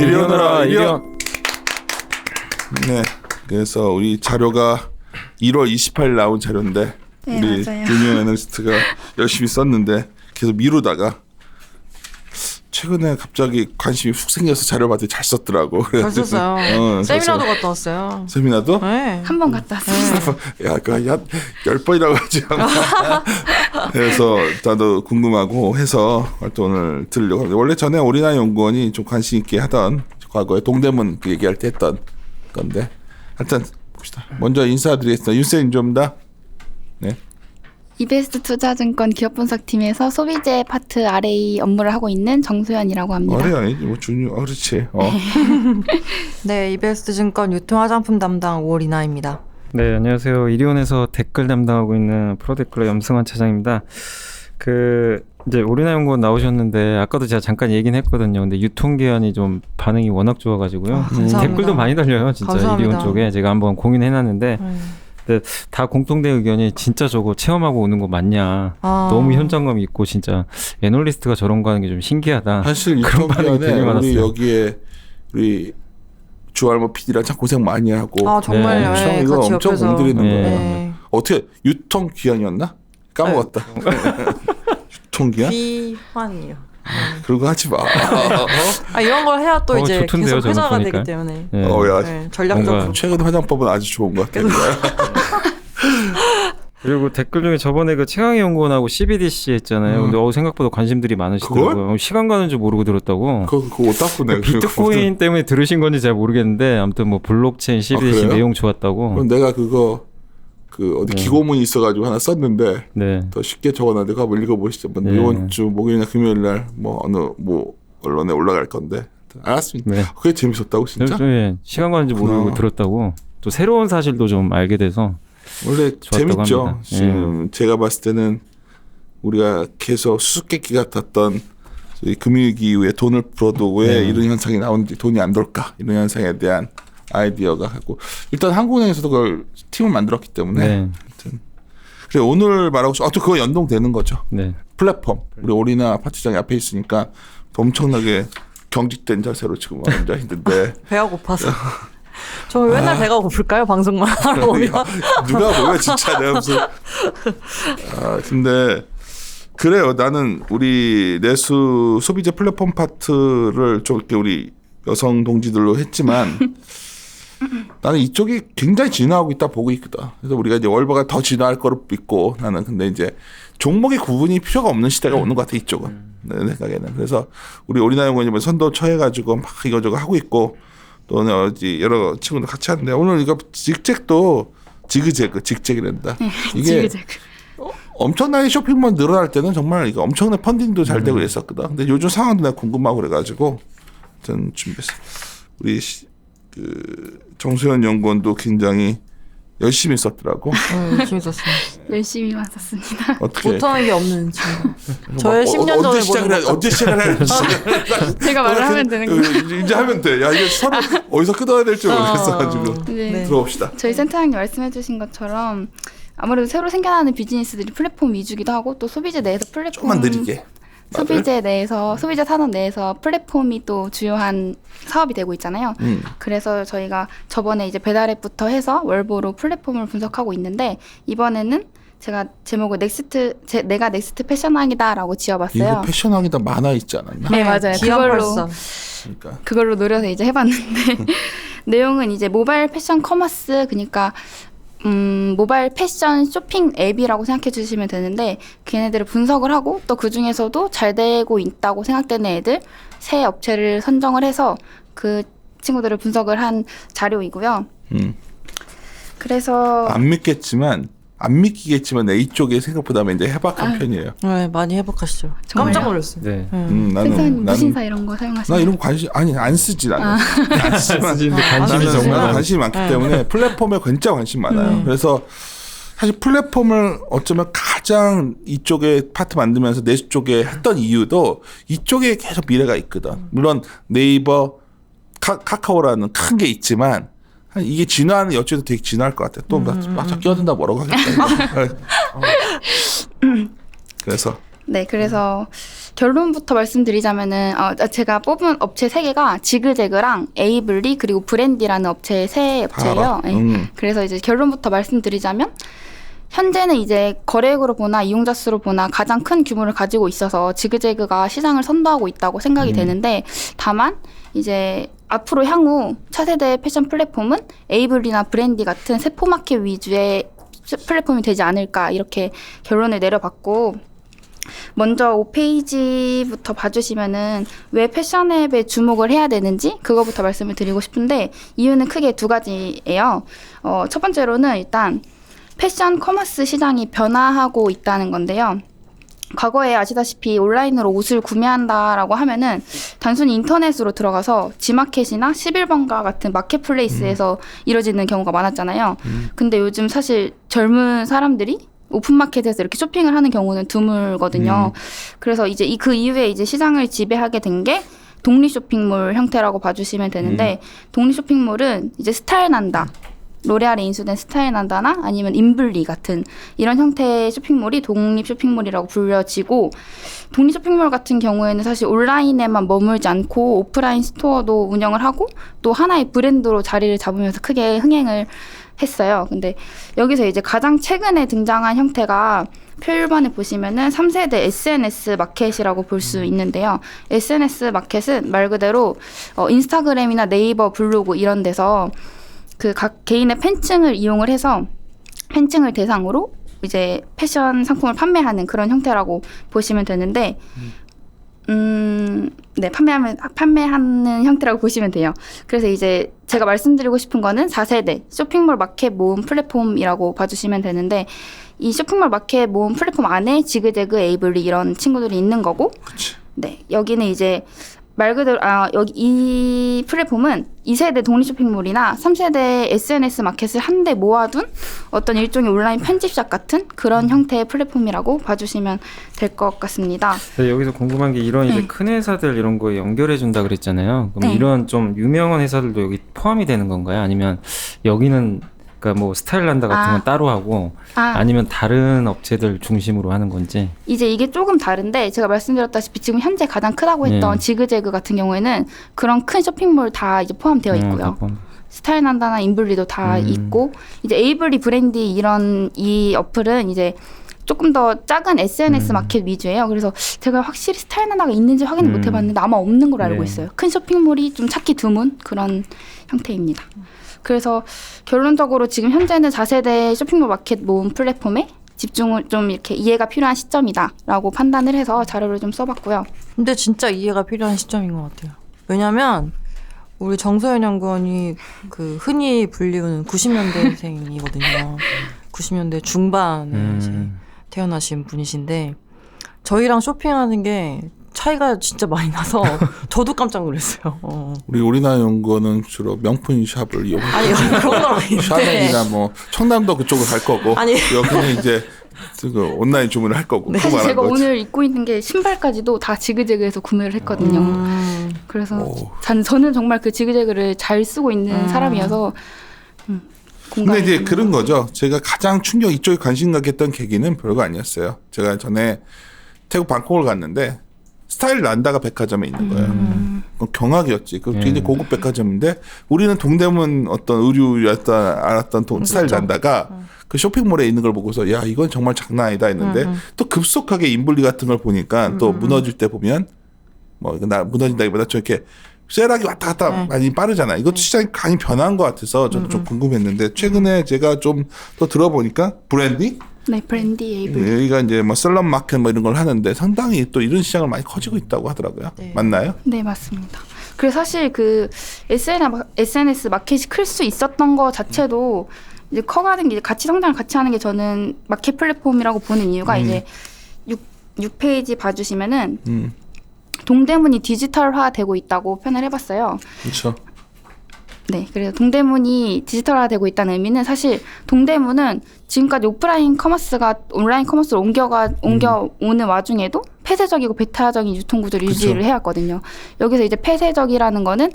이리 오너라 이리온. 네, 그래서 우리 자료가 1월 28일 나온 자료인데 네, 우리 맞아요. 유니언 애널리스트가 열심히 썼는데 계속 미루다가 최근에 갑자기 관심이 훅 생겨서 자료 봤더니 잘 썼더라고. 잘 썼어요. 잘 세미나도 썼어요. 갔다 왔어요. 세미나도? 네. 한 번 갔다 왔어요. 야, 그 10번이라고 하지 않나? 그래서 나도 궁금하고 해서 오늘 들으려고 합니다. 원래 전에 오리나 연구원이 좀 관심 있게 하던 과거에 동대문 그 얘기할 때 했던 건데 하여튼 봅시다. 먼저 인사드리겠습니다. 윤쌤 좀다. 네. 이베스트 투자증권 기업분석팀에서 소비재 파트 RA 업무를 하고 있는 정소연이라고 합니다. 어려 아니지 뭐 준유. 그렇지. 네, 이베스트 증권 유통 화장품 담당 오리나입니다. 네, 안녕하세요. 이리온에서 댓글 담당하고 있는 프로데클러 염승환 차장입니다. 이제 오리나 연구원 나오셨는데 아까도 제가 잠깐 얘기는 했거든요. 근데 유통기한이 좀 반응이 워낙 좋아가지고 감사합니다. 댓글도 많이 달려요. 진짜 감사합니다. 이리온 쪽에 제가 한번 공인해놨는데 근데 다 공통된 의견이 진짜 저거 체험하고 오는 거 맞냐. 너무 현장감 있고 진짜 애널리스트가 저런 거 하는 게 좀 신기하다. 사실 그런 반응이 되게 유통기한에 우리 많았어요. 여기에 우리 주알모 PD랑 참 고생 많이 하고 아 정말요. 엄청 네, 이거 같이 엄청 옆에서. 공들이는 네. 거야. 네. 어떻게 유통기한이었나? 까먹었다. 유통기한? 비환이요. 그런 거 하지 마. 아 이런 걸 해야 또 이제 좋던데요, 계속 회자가 저는 되기 보니까. 때문에 네. 야, 네, 전략적으로. 뭔가 최근 화장법은 아주 좋은 것 같아요. 그리고 댓글 중에 저번에 그 최강희 연구원하고 CBDC 했잖아요. 근데 생각보다 관심들이 많으시더라고요. 시간 가는 줄 모르고 들었다고. 그거 오타쿠네. 비트코인 때문에 들으신 건지 잘 모르겠는데 아무튼 뭐 블록체인 CBDC 그래요? 내용 좋았다고. 그럼 내가 그거 어디 기고문이 있어가지고 하나 썼는데 네. 더 쉽게 적어놨는데 그거 한번 읽어보시죠. 뭐 네. 이번 주 목요일이나 금요일날 뭐 어느 뭐 언론에 올라갈 건데 알았습니다. 네. 그게 재밌었다고 진짜? 좀 시간 가는 줄 모르고 그렇구나. 들었다고. 또 새로운 사실도 좀 알게 돼서 원래 좋았다고 재밌죠. 합니다. 지금 제가 봤을 때는 우리가 계속 수수께끼 같았던 이 금융위기 이후에 돈을 풀어도 왜 이런 현상이 나오는지 돈이 안 돌까 이런 현상에 대한 아이디어가 하고 일단 한국은행에서도 그걸 팀을 만들었기 때문에 네. 하여튼 그래 오늘 말하고 또 그거 연동되는 거죠. 네. 플랫폼 우리 오리나 파트장이 앞에 있으니까 엄청나게 경직된 자세로 지금 앉아 있는데 배가 고파서. 저 맨날 배가 고플까요? 방송만 하러 오면. 누가 보면 진짜 내가 무슨 근데 그래요. 나는 우리 내수 소비재 플랫폼 파트를 좀 이렇게 우리 여성 동지들로 했지만 나는 이쪽이 굉장히 진화하고 있다 보고 있거든. 그래서 우리가 이제 월버가 더 진화할 거로 믿고 나는 근데 이제 종목의 구분이 필요가 없는 시대가 오는 것 같아 이쪽은 내 생각에는. 그래서 우리 오리나 연구원이 선도 쳐해가지고 막 이거저거 하고 있고 또 어디 여러 친구들 같이 하는데 오늘 이거 직책도 직책이란다. 이게 지그재그. 엄청나게 쇼핑몰 늘어날 때는 정말 이거 엄청난 펀딩도 잘 되고 그랬었거든. 근데 요즘 상황도 내가 궁금하고 그래가지고 전 준비했어. 우리 정수현 연구원도 굉장히 열심히 썼더라고. 재밌었어요. 열심히만 썼습니다. 어떻게? 못하는 게 없는 친구. 저의 10년 전에 언제 시작을 해? 언제 시작을 해? 제가 말을 하면 되는 거예요. 이제 하면 돼. 야 이게 서로 어디서 끊어야 될지 모르겠어가지고 네. 네. 들어봅시다. 저희 센터장님 말씀해주신 것처럼 아무래도 새로 생겨나는 비즈니스들이 플랫폼 위주기도 하고 또 소비재 내에서 플랫폼 조금만 느리게. 소비재 산업 내에서 플랫폼이 또 주요한 사업이 되고 있잖아요. 그래서 저희가 저번에 이제 배달앱부터 해서 월보로 플랫폼을 분석하고 있는데 이번에는 제가 제목을 내가 넥스트 패션왕이다라고 지어봤어요. 이거 패션왕이다 만화 있지 않았나? 네, 맞아요. 기안팔사. 그러니까 그걸로 노려서 이제 해봤는데 내용은 이제 모바일 패션 커머스 그러니까 모바일 패션 쇼핑 앱이라고 생각해 주시면 되는데 걔네들을 분석을 하고 또 그 중에서도 잘 되고 있다고 생각되는 애들 세 업체를 선정을 해서 그 친구들을 분석을 한 자료이고요. 그래서 안 믿기겠지만 내 이쪽에 생각보다 이제 해박한 편이에요. 네, 많이 회복하시죠. 정말요? 깜짝 놀랐어요. 네. 센터님 무신사 이런 거 나 사용하시나요? 이런 거 관심 안 쓰지 나는. 안 쓰지만 쓰시는데 관심이 나는 정말 관심이 많기 때문에 플랫폼에 진짜 관심 많아요. 그래서 사실 플랫폼을 어쩌면 가장 이쪽에 파트 만들면서 내수 쪽에 했던 이유도 이쪽에 계속 미래가 있거든. 물론 네이버, 카카오라는 큰 게 있지만 이게 진화하는 여쪽에도 되게 진화할 것 같아. 또 막 끼어든다 뭐라고 하겠다. 그래서 네, 그래서 결론부터 말씀드리자면은 제가 뽑은 업체 3개가 지그재그랑 에이블리 그리고 브랜디라는 업체 3업체예요. 네. 그래서 이제 결론부터 말씀드리자면 현재는 이제 거래액으로 보나 이용자 수로 보나 가장 큰 규모를 가지고 있어서 지그재그가 시장을 선도하고 있다고 생각이 되는데 다만 이제 앞으로 향후 차세대 패션 플랫폼은 에이블리나 브랜디 같은 세포마켓 위주의 플랫폼이 되지 않을까 이렇게 결론을 내려봤고 먼저 5페이지부터 봐주시면은 왜 패션 앱에 주목을 해야 되는지 그거부터 말씀을 드리고 싶은데 이유는 크게 2가지예요. 첫 번째로는 일단 패션 커머스 시장이 변화하고 있다는 건데요. 과거에 아시다시피 온라인으로 옷을 구매한다라고 하면은 단순히 인터넷으로 들어가서 지마켓이나 11번가 같은 마켓플레이스에서 이루어지는 경우가 많았잖아요. 근데 요즘 사실 젊은 사람들이 오픈마켓에서 이렇게 쇼핑을 하는 경우는 드물거든요. 그래서 이제 그 이후에 이제 시장을 지배하게 된 게 독립 쇼핑몰 형태라고 봐주시면 되는데 독립 쇼핑몰은 이제 스타일 난다. 로레알에 인수된 스타일 난다나 아니면 인블리 같은 이런 형태의 쇼핑몰이 독립 쇼핑몰이라고 불려지고 독립 쇼핑몰 같은 경우에는 사실 온라인에만 머물지 않고 오프라인 스토어도 운영을 하고 또 하나의 브랜드로 자리를 잡으면서 크게 흥행을 했어요. 근데 여기서 이제 가장 최근에 등장한 형태가 표 1번에 보시면은 3세대 SNS 마켓이라고 볼 수 있는데요. SNS 마켓은 말 그대로 인스타그램이나 네이버 블로그 이런 데서 그 각 개인의 팬층을 이용을 해서 팬층을 대상으로 이제 패션 상품을 판매하는 그런 형태라고 보시면 되는데 네, 판매하는 형태라고 보시면 돼요. 그래서 이제 제가 말씀드리고 싶은 거는 4세대 쇼핑몰 마켓 모음 플랫폼이라고 봐주시면 되는데 이 쇼핑몰 마켓 모음 플랫폼 안에 지그재그, 에이블리 이런 친구들이 있는 거고 그치. 네, 여기는 이제 말 그대로 여기 이 플랫폼은 2세대 독립 쇼핑몰이나 3세대 SNS 마켓을 한데 모아둔 어떤 일종의 온라인 편집샵 같은 그런 형태의 플랫폼이라고 봐주시면 될 것 같습니다. 네, 여기서 궁금한 게 이런 이제 큰 회사들 이런 거에 연결해 준다 그랬잖아요. 그럼 네. 이런 좀 유명한 회사들도 여기 포함이 되는 건가요? 아니면 여기는 그러니까 뭐 스타일 난다 같은 건 따로 하고 아니면 다른 업체들 중심으로 하는 건지. 이제 이게 조금 다른데 제가 말씀드렸다시피 지금 현재 가장 크다고 했던 지그재그 같은 경우에는 그런 큰 쇼핑몰 다 이제 포함되어 있고요. 스타일 난다나 인블리도 다 있고 이제 에이블리 브랜디 이런 이 어플은 이제 조금 더 작은 SNS 마켓 위주예요. 그래서 제가 확실히 스타일 난다가 있는지 확인을 못 해봤는데 아마 없는 걸로 알고 있어요. 큰 쇼핑몰이 좀 찾기 드문 그런 형태입니다. 그래서 결론적으로 지금 현재는 4세대 쇼핑몰 마켓 모음 플랫폼에 집중을 좀 이렇게 이해가 필요한 시점이다라고 판단을 해서 자료를 좀 써봤고요. 근데 진짜 이해가 필요한 시점인 것 같아요. 왜냐면 우리 정소연 연구원이 그 흔히 불리우는 90년대생이거든요. 90년대 중반에 이제 태어나신 분이신데 저희랑 쇼핑하는 게 차이가 진짜 많이 나서 저도 깜짝 놀랐어요. 우리 오리나 연구원은 주로 명품 샵을 이용해요. 아니 그런 건 아닌데. 샤넬이나 뭐 청담도 그쪽으로 갈 거고 아니. 여기는 이제 그 온라인 주문을 할 거고. 네, 그거 말하는 제가 거지. 오늘 입고 있는 게 신발까지도 다 지그재그에서 구매를 했거든요. 그래서 저는 정말 그 지그재그를 잘 쓰고 있는 사람이어서 근데 이제 그런 거죠. 제가 가장 충격 이쪽에 관심 갖겠던 계기는 별거 아니었어요. 제가 전에 태국 방콕을 갔는데 스타일 난다가 백화점에 있는 거예요. 그건 경악이었지. 그 굉장히 고급 백화점인데 우리는 동대문 어떤 의류였던 알았던 스타일 난다가 그 쇼핑몰에 있는 걸 보고서 야 이건 정말 장난 아니다 했는데 또 급속하게 인블리 같은 걸 보니까 또 무너질 때 보면 뭐 나 무너진다기보다 좀 이렇게 쇠락이 왔다 갔다 많이 빠르잖아. 이것도 시장이 많이 변한 것 같아서 저도 좀 궁금했는데 최근에 제가 좀 또 들어보니까 브랜디 네, 브랜디 에이블리. 여기가 이제 뭐 셀럽 마켓 뭐 이런 걸 하는데 상당히 또 이런 시장을 많이 커지고 있다고 하더라고요. 네. 맞나요? 네, 맞습니다. 그래서 사실 그 SNS 마켓이 클 수 있었던 거 자체도 이제 커가는 게 같이 성장을 같이 하는 게 저는 마켓 플랫폼이라고 보는 이유가 이제 6페이지 봐주시면은 동대문이 디지털화되고 있다고 표현을 해봤어요. 그렇죠. 네, 그래서 동대문이 디지털화되고 있다는 의미는 사실 동대문은 지금까지 오프라인 커머스가 온라인 커머스로 옮겨오는 와중에도 폐쇄적이고 배타적인 유통 구조를 그쵸. 유지를 해왔거든요. 여기서 이제 폐쇄적이라는 거는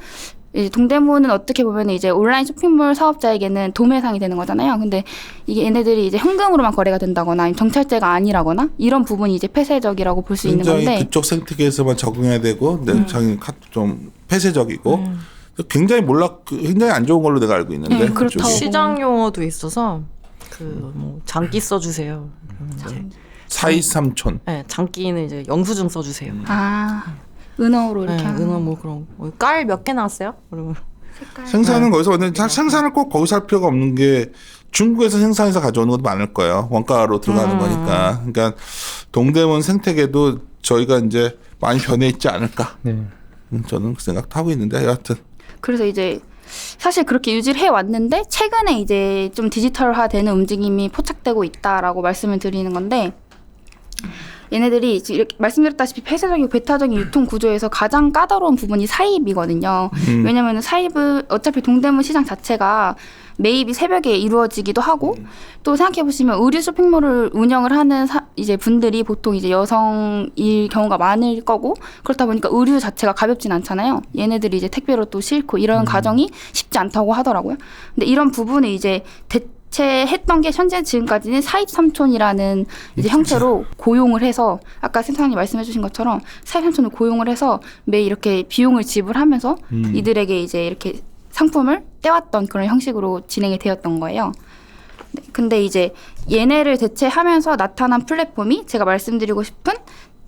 이제 동대문은 어떻게 보면 이제 온라인 쇼핑몰 사업자에게는 도매상이 되는 거잖아요. 근데 이게 얘네들이 이제 현금으로만 거래가 된다거나 아니면 정찰제가 아니라거나 이런 부분이 이제 폐쇄적이라고 볼 수 있는 굉장히 건데 그쪽 생태계에서만 적응해야 되고 내 자기 좀 폐쇄적이고 굉장히 굉장히 안 좋은 걸로 내가 알고 있는데 그렇다고. 그쪽이. 시장 용어도 있어서 그 뭐 장기 써주세요. 이제 4.23촌. 네, 장기는 이제 영수증 써주세요. 아 은어로 이렇게 네, 하는 은어 뭐 그런 깔 몇 개 나왔어요? 그러면 색깔. 생산은 거기서 근데 생산을 꼭 거기서 할 필요가 없는 게 중국에서 생산해서 가져오는 것도 많을 거예요. 원가로 들어가는 거니까. 그러니까 동대문 생태계도 저희가 이제 많이 변해 있지 않을까. 네. 저는 그 생각도 하고 있는데 여하튼 그래서 이제 사실 그렇게 유지를 해왔는데 최근에 이제 좀 디지털화되는 움직임이 포착되고 있다라고 말씀을 드리는 건데 얘네들이 지금 이렇게 말씀드렸다시피 폐쇄적이고 배타적인 유통 구조에서 가장 까다로운 부분이 사입이거든요. 왜냐하면 사입은 어차피 동대문 시장 자체가 매입이 새벽에 이루어지기도 하고 또 생각해 보시면 의류 쇼핑몰을 운영을 하는 이제 분들이 보통 이제 여성일 경우가 많을 거고 그렇다 보니까 의류 자체가 가볍진 않잖아요. 얘네들이 이제 택배로 또 싣고 이런 과정이 쉽지 않다고 하더라고요. 근데 이런 부분을 이제 대체했던 게 현재 지금까지는 사입삼촌이라는 이제 형태로 고용을 해서 아까 센터장님 말씀해주신 것처럼 사입삼촌을 고용을 해서 매일 이렇게 비용을 지불하면서 이들에게 이제 이렇게 상품을 떼왔던 그런 형식으로 진행이 되었던 거예요. 네, 근데 이제 얘네를 대체하면서 나타난 플랫폼이 제가 말씀드리고 싶은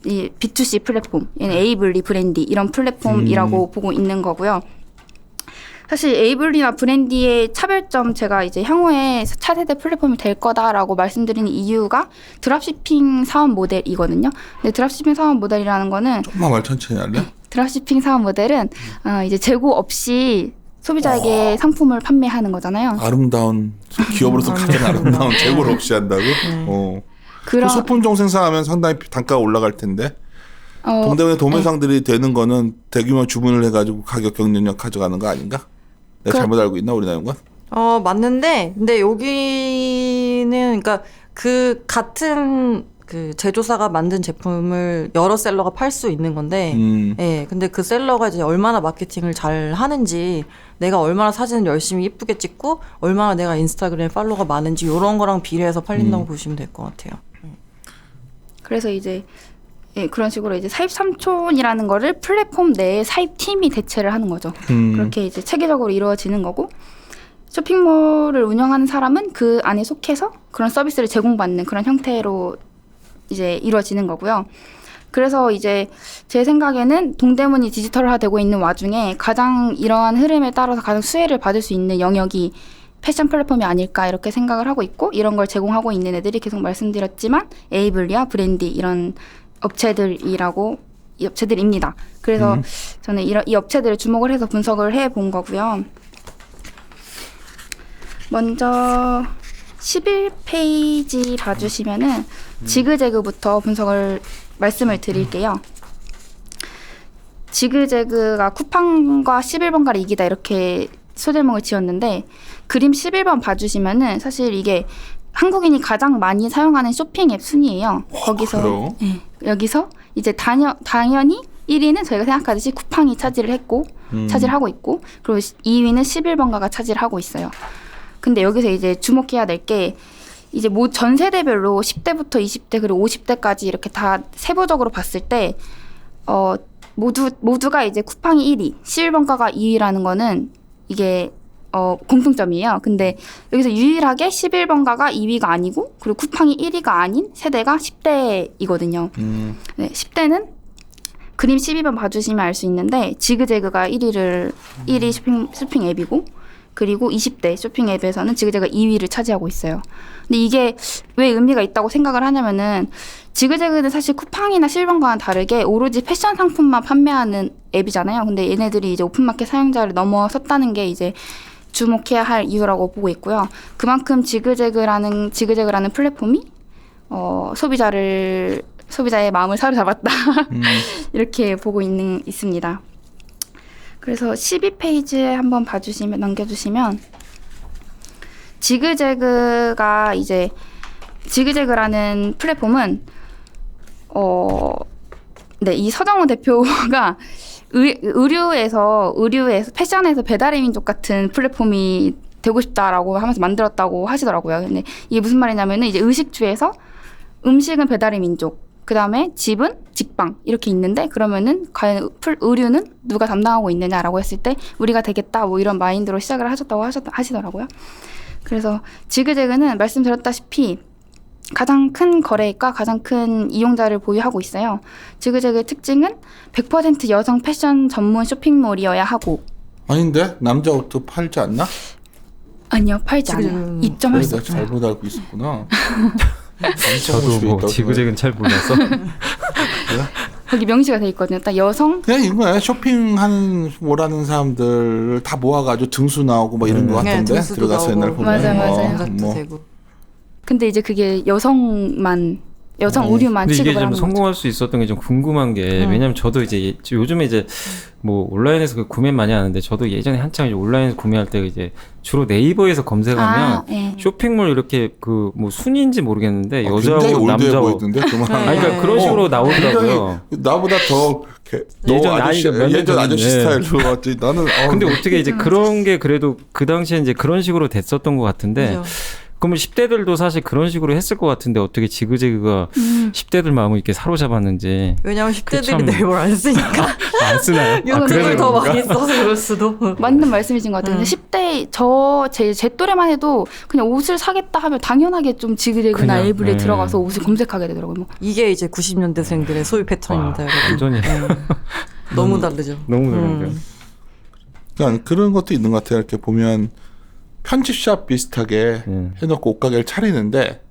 이 B2C 플랫폼, 얘는 에이블리, 브랜디 이런 플랫폼이라고 보고 있는 거고요. 사실 에이블리나 브랜디의 차별점 제가 이제 향후에 차세대 플랫폼이 될 거다라고 말씀드리는 이유가 드랍시핑 사업 모델이거든요. 근데 드랍시핑 사업 모델이라는 거는 조금만 말 천천히 할래? 드랍시핑 사업 모델은 이제 재고 없이 소비자에게 상품을 판매하는 거잖아요. 아름다운 기업으로서 가장 아름다운 재고를 없이 한다고? 그런 소품종 생산하면 상당히 단가가 올라갈 텐데 동대문의 도매상들이 되는 거는 대규모 주문을 해가지고 가격 경쟁력 가져가는 거 아닌가? 내가 잘못 알고 있나 우리나라 연구원? 맞는데 근데 여기는 그러니까 그 같은 그 제조사가 만든 제품을 여러 셀러가 팔 수 있는 건데, 예, 근데 그 셀러가 이제 얼마나 마케팅을 잘 하는지, 내가 얼마나 사진을 열심히 이쁘게 찍고, 얼마나 내가 인스타그램 팔로워가 많은지 이런 거랑 비례해서 팔린다고 보시면 될 것 같아요. 그래서 이제 예, 그런 식으로 이제 사입삼촌이라는 거를 플랫폼 내에 사입팀이 대체를 하는 거죠. 그렇게 이제 체계적으로 이루어지는 거고. 쇼핑몰을 운영하는 사람은 그 안에 속해서 그런 서비스를 제공받는 그런 형태로 이제 이루어지는 거고요. 그래서 이제 제 생각에는 동대문이 디지털화되고 있는 와중에 가장 이러한 흐름에 따라서 가장 수혜를 받을 수 있는 영역이 패션 플랫폼이 아닐까 이렇게 생각을 하고 있고 이런 걸 제공하고 있는 애들이 계속 말씀드렸지만 에이블리와 브랜디 이런 업체들입니다. 그래서 저는 이 업체들을 주목을 해서 분석을 해본 거고요. 먼저 11페이지 봐주시면은 지그재그부터 분석을 말씀을 드릴게요. 지그재그가 쿠팡과 11번가를 이기다 이렇게 소제목을 지었는데 그림 11번 봐주시면은 사실 이게 한국인이 가장 많이 사용하는 쇼핑 앱 순위예요. 거기서 네, 여기서 이제 당연히 1위는 저희가 생각하듯이 쿠팡이 차지하고 있고 그리고 2위는 11번가가 차지를 하고 있어요. 근데 여기서 이제 주목해야 될 게 이제 전 세대별로 10대부터 20대 그리고 50대까지 이렇게 다 세부적으로 봤을 때 모두가 이제 쿠팡이 1위, 11번가가 2위라는 거는 이게 공통점이에요. 근데 여기서 유일하게 11번가가 2위가 아니고 그리고 쿠팡이 1위가 아닌 세대가 10대이거든요. 네, 10대는 그림 12번 봐주시면 알 수 있는데 지그재그가 1위 쇼핑 앱이고 그리고 20대 쇼핑 앱에서는 지그재그가 2위를 차지하고 있어요. 근데 이게 왜 의미가 있다고 생각을 하냐면은 지그재그는 사실 쿠팡이나 실버과는 다르게 오로지 패션 상품만 판매하는 앱이잖아요. 근데 얘네들이 이제 오픈마켓 사용자를 넘어섰다는 게 이제 주목해야 할 이유라고 보고 있고요. 그만큼 지그재그라는 플랫폼이 소비자의 마음을 사로잡았다. 이렇게 보고 있습니다. 그래서 12페이지에 한번 넘겨주시면 지그재그라는 플랫폼은 네, 이 서정훈 대표가 의류에서 패션에서 배달의 민족 같은 플랫폼이 되고 싶다라고 하면서 만들었다고 하시더라고요. 근데 이게 무슨 말이냐면은 이제 의식주에서 음식은 배달의 민족, 그 다음에 집은 직방 이렇게 있는데 그러면은 과연 의류는 누가 담당하고 있느냐라고 했을 때 우리가 되겠다 뭐 이런 마인드로 시작을 하셨다고 하시더라고요. 그래서 지그재그는 말씀드렸다시피 가장 큰 거래액과 가장 큰 이용자를 보유하고 있어요. 지그재그의 특징은 100% 여성 패션 전문 쇼핑몰이어야 하고 아닌데 남자 옷도 팔지 않나? 아니요, 팔지 않아요. 입점할 수 내가 없어요. 잘못 알고 있었구나. 저도 뭐 지그재그는 잘 몰라서. 거기 명시가 돼 있거든요. 딱 여성 그냥 이거야. 쇼핑하는 뭐라는 사람들을 다 모아가지고 등수 나오고 뭐 이런 거 같던데 등수도 들어가서 나오고. 옛날 보면 맞아요. 공작도 뭐. 되고. 근데 이제 그게 여성 의류만 근데 이게 취급을 좀 하는 거죠. 성공할 수 있었던 게 좀 궁금한 게 왜냐면 저도 이제 요즘에 이제 뭐 온라인에서 그 구매 많이 하는데 저도 예전에 한창 이제 온라인에서 구매할 때 이제 주로 네이버에서 검색하면 예. 쇼핑몰 이렇게 그 뭐 순위인지 모르겠는데 굉장히 여자하고 올드해 남자하고 보이던데 그만. 아니 그러니까 그런 식으로 나오더라고요. 나보다 더 이렇게 예전 너 아저씨 나이가 몇년 예전 아저씨 전인데. 스타일로 왔지. 나는 근데 어떻게 이제 그런 게 그래도 그 당시에 이제 그런 식으로 됐었던 것 같은데 그죠. 그러면 10대들도 사실 그런 식으로 했을 것 같은데 어떻게 지그재그가 10대들 마음을 이렇게 사로잡았는지 왜냐면 10대들이 참- 네이버를 안 쓰니까 안 쓰나요? 유튜브를 더 그런가? 많이 써서 그럴 수도. 맞는 말씀이신 것 같아요. 근데 10대 제 또래만 해도 그냥 옷을 사겠다 하면 당연하게 좀 지그재그나 그냥, 에이블에 네. 들어가서 옷을 검색하게 되더라고요. 뭐. 이게 이제 90년대생들의 소비 패턴입니다, 와, 여러분. 완전히 네. 너무 다르죠. 너무 다른데요. 그러니까 그런 것도 있는 것 같아요. 이렇게 보면 편집샵 비슷하게 해놓고 옷가게를 차리는데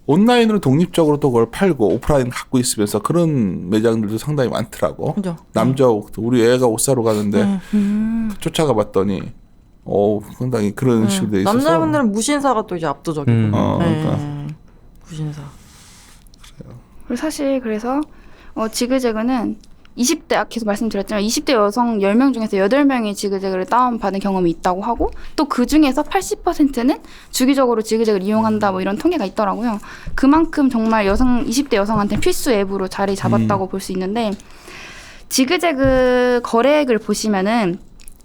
온라인으로 독립적으로 또 그걸 팔고 오프라인 갖고 있으면서 그런 매장들도 상당히 많더라고. 그죠. 남자 옷, 우리 애가 옷 사러 가는데 쫓아가 봤더니 상당히 그런 식으로 돼 있어서 남자분들은 무신사가 또 이제 압도적이고. 그러니까. 무신사. 그리고 사실 그래서 지그재그는 20대 계속 말씀드렸지만 20대 여성 10명 중에서 8명이 지그재그를 다운받은 경험이 있다고 하고 또 그중에서 80%는 주기적으로 지그재그를 이용한다 뭐 이런 통계가 있더라고요. 그만큼 정말 20대 여성한테 필수 앱으로 자리 잡았다고 볼 수 있는데 지그재그 거래액을 보시면은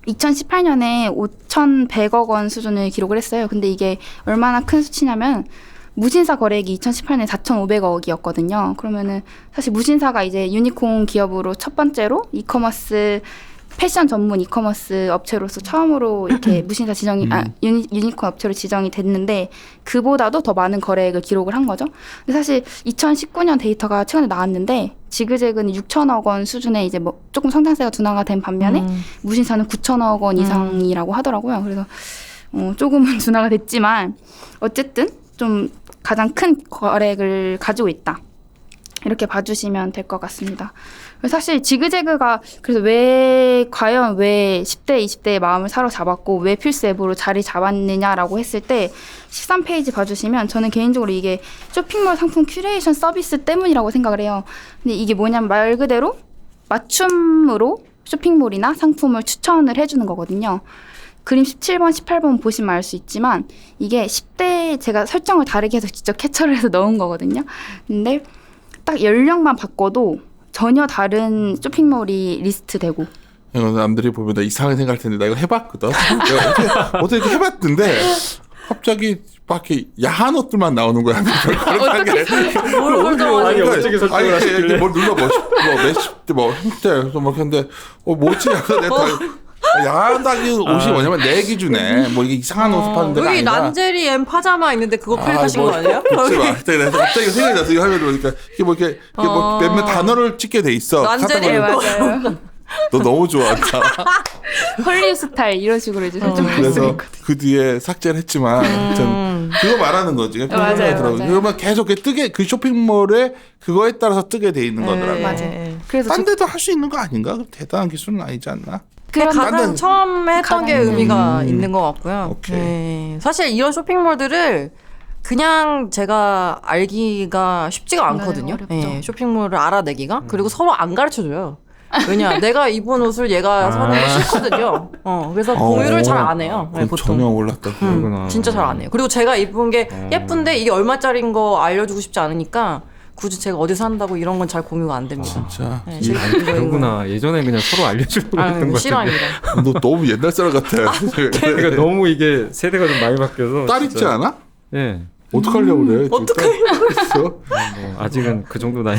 2018년에 5,100억 원 수준을 기록을 했어요. 근데 이게 얼마나 큰 수치냐면 무신사 거래액이 2018년에 4,500억이었거든요. 그러면은 사실 무신사가 이제 유니콘 기업으로 첫 번째로 이커머스 패션 전문 이커머스 업체로서 처음으로 이렇게 무신사 지정이 유니콘 업체로 지정이 됐는데 그보다도 더 많은 거래액을 기록을 한 거죠. 근데 사실 2019년 데이터가 최근에 나왔는데 지그재그는 6천억 원 수준의 이제 뭐 조금 성장세가 둔화가 된 반면에 무신사는 9천억 원 이상이라고 하더라고요. 그래서 조금은 둔화가 됐지만 어쨌든 좀 가장 큰 거래액을 가지고 있다. 이렇게 봐주시면 될 것 같습니다. 사실 지그재그가 그래서 과연 왜 10대, 20대의 마음을 사로잡았고 왜 필수 앱으로 자리 잡았느냐라고 했을 때 13페이지 봐주시면 저는 개인적으로 이게 쇼핑몰 상품 큐레이션 서비스 때문이라고 생각을 해요. 근데 이게 뭐냐면 말 그대로 맞춤으로 쇼핑몰이나 상품을 추천을 해주는 거거든요. 그림 17번, 18번 보시면 알 수 있지만 이게 10대 제가 설정을 다르게 해서 직접 캡처를 해서 넣은 거거든요. 근데 딱 연령만 바꿔도 전혀 다른 쇼핑몰이 리스트되고 이거 남들이 보면 나 이상하게 생각할 텐데 나 이거 해봤거든. 내가 어떻게 해봤는데 갑자기 막 이렇게 야한 옷들만 나오는 거야. 뭐를 설정하는 그러니까 어떻게 설정을 아니, 하시길래. 뭘 눌러 뭐 형태 그래서 막 했는데 뭐지? 그래서 내가 야한다기 옷이 뭐냐면 내 기준에 뭐 이게 이상한 옷을 파는 데가 여기 아니라 란제리 앤 파자마 있는데 그거 클릭하신 거 아니에요? 그렇지 마. 내가 갑자기 생각이 나서 이거 하면 그러니까 이게 뭐 이렇게 뭐 몇몇 단어를 찍게 돼 있어. 란제리 맞아요. 너 너무 좋아한다. 헐리우드 스타일 이런 식으로 이제 설정할 수 그래서 있거든요. 그 뒤에 삭제를 했지만 전 그거 말하는 거지. 맞아요. 그러면 계속 뜨게 그 쇼핑몰에 그거에 따라서 뜨게 돼 있는 거더라고. 맞아요. 그래서 딴 데도 할 수 있는 거 아닌가? 그럼 대단한 기술은 아니지 않나? 그냥 가장 가장- 처음에 했던 게 의미가 있는 것 같고요. 오케이. 네. 사실 이런 쇼핑몰들을 그냥 제가 알기가 쉽지가 않거든요. 어렵죠. 네, 쇼핑몰을 알아내기가. 그리고 서로 안 가르쳐줘요. 왜냐, 내가 입은 옷을 얘가 사는 거 싫거든요. 그래서 공유를 잘 안 해요. 네, 그건 보통. 전혀 몰랐다. 그러구나. 진짜 잘 안 해요. 그리고 제가 입은 게 예쁜데 이게 얼마짜리인 거 알려주고 싶지 않으니까 굳이 제가 어디 산다고 이런 건 잘 공유가 안 됩니다. 진짜. 네, 이- 제가 그러구나. 예전에 그냥 서로 알려주려고 아, 했던 것 같은데. 싫어합니다. 너 너무 옛날 사람 같아. 그러니까 너무 이게 세대가 좀 많이 바뀌어서. 딸 있지 진짜. 않아? 예. 어떡하려고 그래? 어떡하려고 있어? 뭐 아직은 그 정도 나이.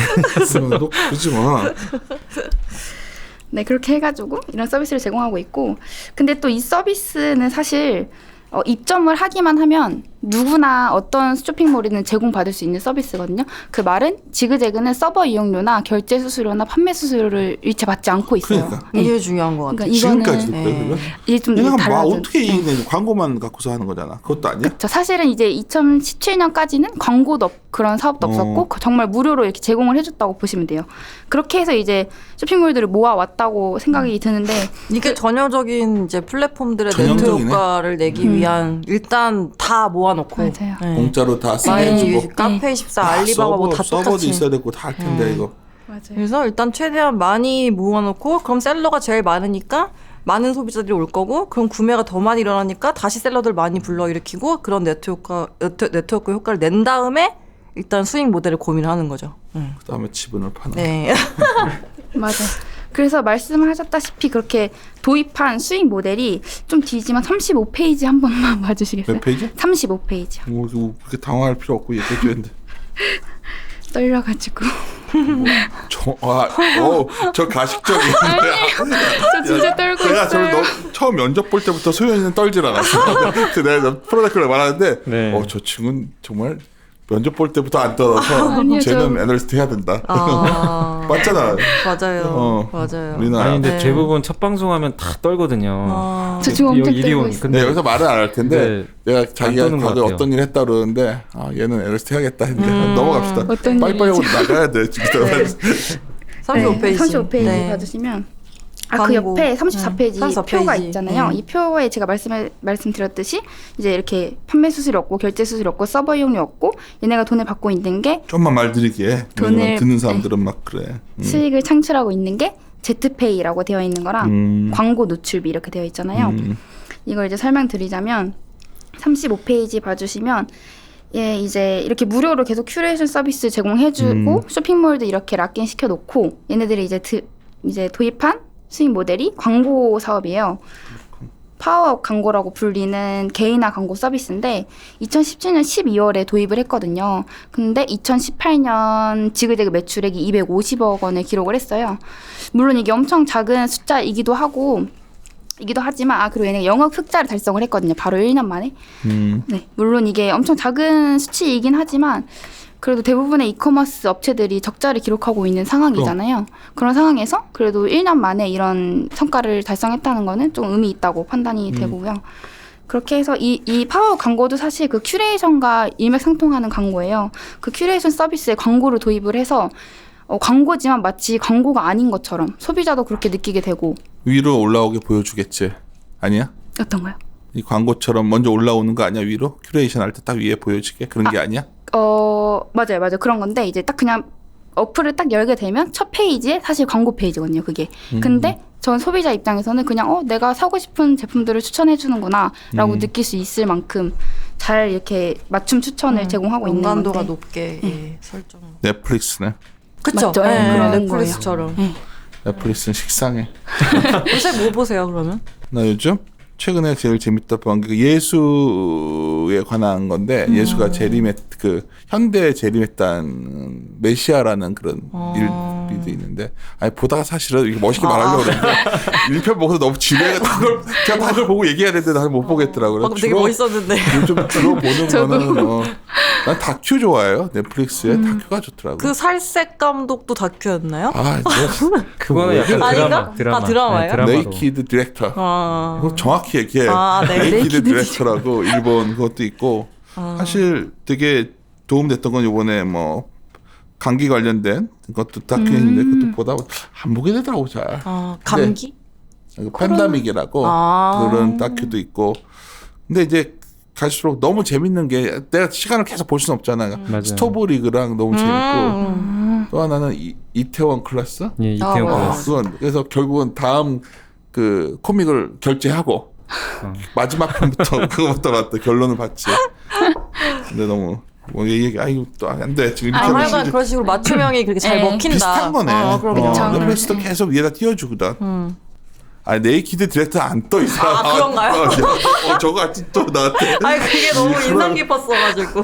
너 그러지 마. 네, 그렇게 해가지고 이런 서비스를 제공하고 있고, 근데 또 이 서비스는 사실 입점을 하기만 하면 누구나 어떤 쇼핑몰이든 제공받을 수 있는 서비스거든요. 그 말은 지그재그는 서버 이용료나 결제 수수료나 판매 수수료를 일체받지 않고 있어요. 그러니까. 이게 중요한 것 같아요. 그러니까 이거는 지금까지도 네. 그래 그러면? 이게 좀 얘네가 막 달라져. 어떻게 이익내는 광고만 갖고서 하는 거잖아. 그것도 아니야? 저 사실은 이제 2017년까지는 광고도 그런 사업도 없었고 정말 무료로 이렇게 제공을 해줬다고 보시면 돼요. 그렇게 해서 이제 쇼핑몰들을 모아왔다고 생각이 드는데 이게 전형적인 이제 플랫폼들의 네트 전형적이네. 효과를 내기 위한 일단 다 모아놓고 맞아요. 네. 공짜로 다 많이 쓰게해주고 카페24 알리바바 뭐 다 서버도 똑같이 있어야 되고 다 할 텐데 이거. 맞아요. 그래서 일단 최대한 많이 모아놓고 그럼 셀러가 제일 많으니까 많은 소비자들이 올 거고 그럼 구매가 더 많이 일어나니까 다시 셀러들 많이 불러일으키고 그런 네트워크 효과를 낸 다음에 일단 수익 모델을 고민하는 거죠. 그다음에 지분을 파는. 네. 맞아. 그래서 말씀하셨다시피 그렇게 도입한 수익 모델이 좀 뒤지만 35페이지 한 번만 봐주시겠어요? 몇 페이지? 35페이지요. 뭐 그렇게 당황할 필요 없고 얘기해줘야 되는데. 떨려가지고. 저 가식적인. 저 진짜 떨고 내가 있어요. 처음 면접 볼 때부터 소연이는 떨질 않았어. 그래서 내가 프로젝트를 말하는데, 네. 저 친구는 정말 면접 볼 때부터 안 떨어서 아니요, 쟤는 저- 애널리스트 해야 된다. 아, 맞잖아. 맞아요. 맞아요. 우리나라. 아니 근데 네. 대부분 첫 방송하면 다 떨거든요. 아, 저 지금 엄청 이리 떨고 온. 있어요. 근데 네, 여기서 말은 안 할 텐데 내가 자기가 떠는 것 과거에 같아요. 어떤 일 했다 그러는데 얘는 애널리스트 해야겠다 했는데 넘어갑시다. 어떤 빨리빨리 하고 일이죠? 나가야 돼. 진짜. 35페이지. 35페이지 네. 봐주시면 그 광고. 옆에 34페이지 34 표가 페이지. 있잖아요. 이 표에 제가 말씀드렸듯이 이제 이렇게 판매 수수료 없고 결제 수수료 없고 서버 이용료 없고 얘네가 돈을 받고 있는 게 좀만 말들이게. 돈을- 듣는 사람들은 막 그래. 수익을 창출하고 있는 게 제트페이라고 되어 있는 거랑 광고 노출비 이렇게 되어 있잖아요. 이걸 이제 설명드리자면 35페이지 봐주시면 이제 이렇게 무료로 계속 큐레이션 서비스 제공해주고 쇼핑몰도 이렇게 락인 시켜놓고 얘네들이 이제 도입한 수익 모델이 광고 사업이에요. 파워업 광고라고 불리는 개인화 광고 서비스인데 2017년 12월에 도입을 했거든요. 근데 2018년 지그재그 매출액이 250억 원을 기록을 했어요. 물론 이게 엄청 작은 숫자이기도 하지만 그리고 얘네가 영업 흑자를 달성을 했거든요. 바로 1년 만에. 네, 물론 이게 엄청 작은 수치이긴 하지만 그래도 대부분의 이커머스 업체들이 적자를 기록하고 있는 상황이잖아요. 그런 상황에서 그래도 1년 만에 이런 성과를 달성했다는 거는 좀 의미 있다고 판단이 되고요. 그렇게 해서 이 파워 광고도 사실 그 큐레이션과 일맥상통하는 광고예요. 그 큐레이션 서비스에 광고를 도입을 해서 광고지만 마치 광고가 아닌 것처럼 소비자도 그렇게 느끼게 되고. 위로 올라오게 보여주겠지. 아니야? 어떤 거요? 이 광고처럼 먼저 올라오는 거 아니야? 위로? 큐레이션 할 때 딱 위에 보여지게? 그런 게 아니야? 맞아요. 그런 건데 이제 딱 그냥 어플을 딱 열게 되면 첫 페이지에 사실 광고 페이지거든요. 그게. 근데 전 소비자 입장에서는 그냥 내가 사고 싶은 제품들을 추천해 주는구나라고 느낄 수 있을 만큼 잘 이렇게 맞춤 추천을 제공하고 있는 연관도가 건데. 높게 설정. 넷플릭스네. 그쵸? 맞죠? 네, 그런 넷플릭스처럼. 넷플릭스는 식상해. 요새 뭐 보세요 그러면? 나 요즘 최근에 제일 재밌다 본 게 예수에 관한 건데 예수가 현대에 재림했다는 메시아라는 그런 일도 있는데 보다가 사실은 이게 멋있게 말하려고 그러는데 1편 보고서 너무 지루해서 제가 다 그걸 보고 얘기해야 되는데 나는 못 보겠더라고요. 방금 되게 멋있었는데. 요즘 주로 보는 거는 난 다큐 좋아해요. 넷플릭스에 다큐가 좋더라고요. 그 살색 감독도 다큐였나요? 그거는 약간 아닌가? 드라마예요? 네, 드라마로. 네이키드 디렉터. 그거 정확히 얘기해. 네. 네이키드 디렉터라고 일본 그것도 있고 사실 되게 도움됐던 건 이번에 뭐 감기 관련된 것도 다큐인데 그것도 보다 안 보게 되더라고 잘. 감기? 팬데믹이라고 그런 다큐도 있고. 근데 이제 갈수록 너무 재밌는 게 내가 시간을 계속 볼 수는 없잖아. 맞아요. 스토브 리그랑 너무 재밌고 또 하나는 이태원 클래스. 예, 이태원 맞아요. 클래스. 그건 그래서 결국은 다음 그 코믹을 결제하고 마지막 편부터 그거부터 봤다 결론을 봤지. 근데 너무 뭐 얘기 아이고 또 안 돼. 지금 아, 이쪽은 하여간 그런 식으로 맞춤형이 그렇게 잘 네. 먹힌다. 비슷한 거네. 그럼 그쵸. 넷플릭스도 계속 위에다 띄워주거든. 아 네이키드 디렉터 안 떠 있어. 아, 그런가요? 저거 아직 또 나한테. 아니 그게 너무 인상 깊었어가지고.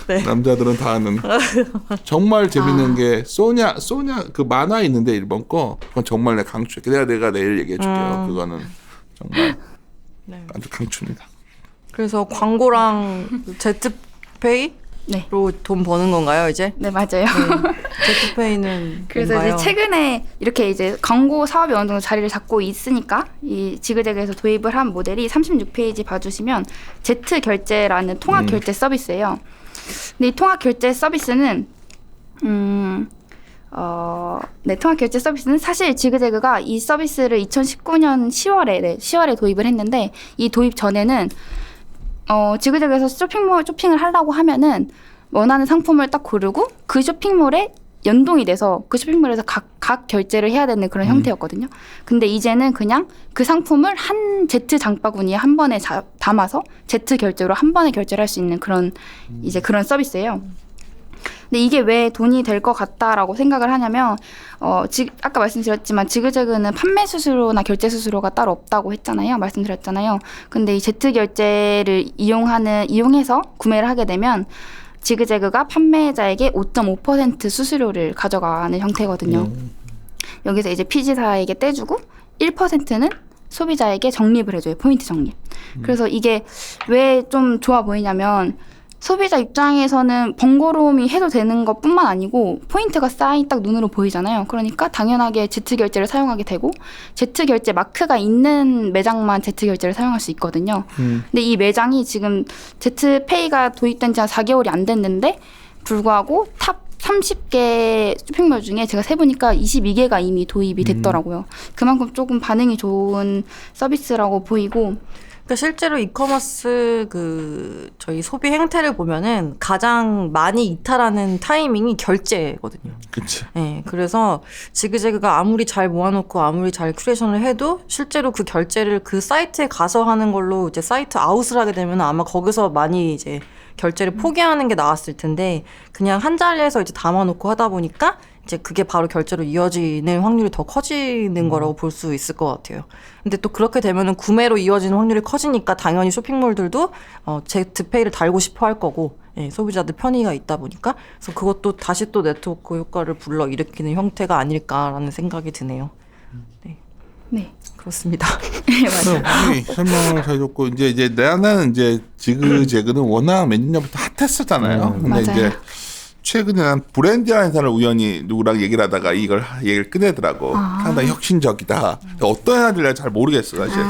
네. 남자들은 다 아는. 정말 재밌는 게 소냐 그 만화 있는데 일본 거 그건 정말 내가 강추해. 내가 내일 얘기해줄게요. 그거는 정말 네. 아주 강추입니다. 그래서 광고랑 제트페이로 네. 돈 버는 건가요 이제? 네, 맞아요. 제트페이는 그래서 뭔가요? 이제 최근에 이렇게 이제 광고 사업이 어느 정도 자리를 잡고 있으니까 이 지그재그에서 도입을 한 모델이 36페이지 봐주시면 제트 결제라는 통합 결제 서비스예요. 근데 이 통합 결제 서비스는 네, 통합 결제 서비스는 사실 지그재그가 이 서비스를 2019년 10월에 도입을 했는데 이 도입 전에는 지그재그에서 쇼핑을 하려고 하면은 원하는 상품을 딱 고르고 그 쇼핑몰에 연동이 돼서 그 쇼핑몰에서 각 결제를 해야 되는 그런 형태였거든요. 근데 이제는 그냥 그 상품을 한 Z 장바구니에 한 번에 담아서 Z 결제로 한 번에 결제를 할 수 있는 그런 이제 그런 서비스예요. 근데 이게 왜 돈이 될 것 같다라고 생각을 하냐면 아까 말씀드렸지만 지그재그는 판매 수수료나 결제 수수료가 따로 없다고 말씀드렸잖아요. 근데 이 Z 결제를 이용해서 구매를 하게 되면 지그재그가 판매자에게 5.5% 수수료를 가져가는 형태거든요. 여기서 이제 피지사에게 떼주고 1%는 소비자에게 적립을 해줘요. 포인트 적립. 그래서 이게 왜 좀 좋아 보이냐면 소비자 입장에서는 번거로움이 해도 되는 것뿐만 아니고 포인트가 쌓인 딱 눈으로 보이잖아요. 그러니까 당연하게 Z결제를 사용하게 되고 Z결제 마크가 있는 매장만 Z결제를 사용할 수 있거든요. 근데 이 매장이 지금 Z페이가 도입된 지 한 4개월이 안 됐는데 불구하고 탑 30개 쇼핑몰 중에 제가 세보니까 22개가 이미 도입이 됐더라고요. 그만큼 조금 반응이 좋은 서비스라고 보이고 그러니까 실제로 이커머스 저희 소비 행태를 보면은 가장 많이 이탈하는 타이밍이 결제거든요. 그렇지. 네, 그래서 지그재그가 아무리 잘 모아놓고 아무리 잘 큐레이션을 해도 실제로 그 결제를 그 사이트에 가서 하는 걸로 이제 사이트 아웃을 하게 되면 아마 거기서 많이 이제 결제를 포기하는 게 나았을 텐데 그냥 한 자리에서 이제 담아놓고 하다 보니까 이제 그게 바로 결제로 이어지는 확률이 더 커지는 거라고 볼 수 있을 것 같아요. 근데 또 그렇게 되면은 구매로 이어지는 확률이 커지니까 당연히 쇼핑몰들도 제트페이를 달고 싶어 할 거고 예, 소비자들 편의가 있다 보니까 그래서 그것도 다시 또 네트워크 효과를 불러일으키는 형태가 아닐까라는 생각이 드네요. 네. 그렇습니다. 네, 맞아요. 설명을 해줬고 이제 나는 이제 지그재그는 워낙 몇 년부터 핫했었잖아요. 근데 맞아요. 이제 최근에 난 브랜드라는 회사를 우연히 누구랑 얘기를 하다가 이걸 얘기를 꺼내더라고. 상당히 혁신적이다. 어떤 회사인지 내가 잘 모르겠어 사실.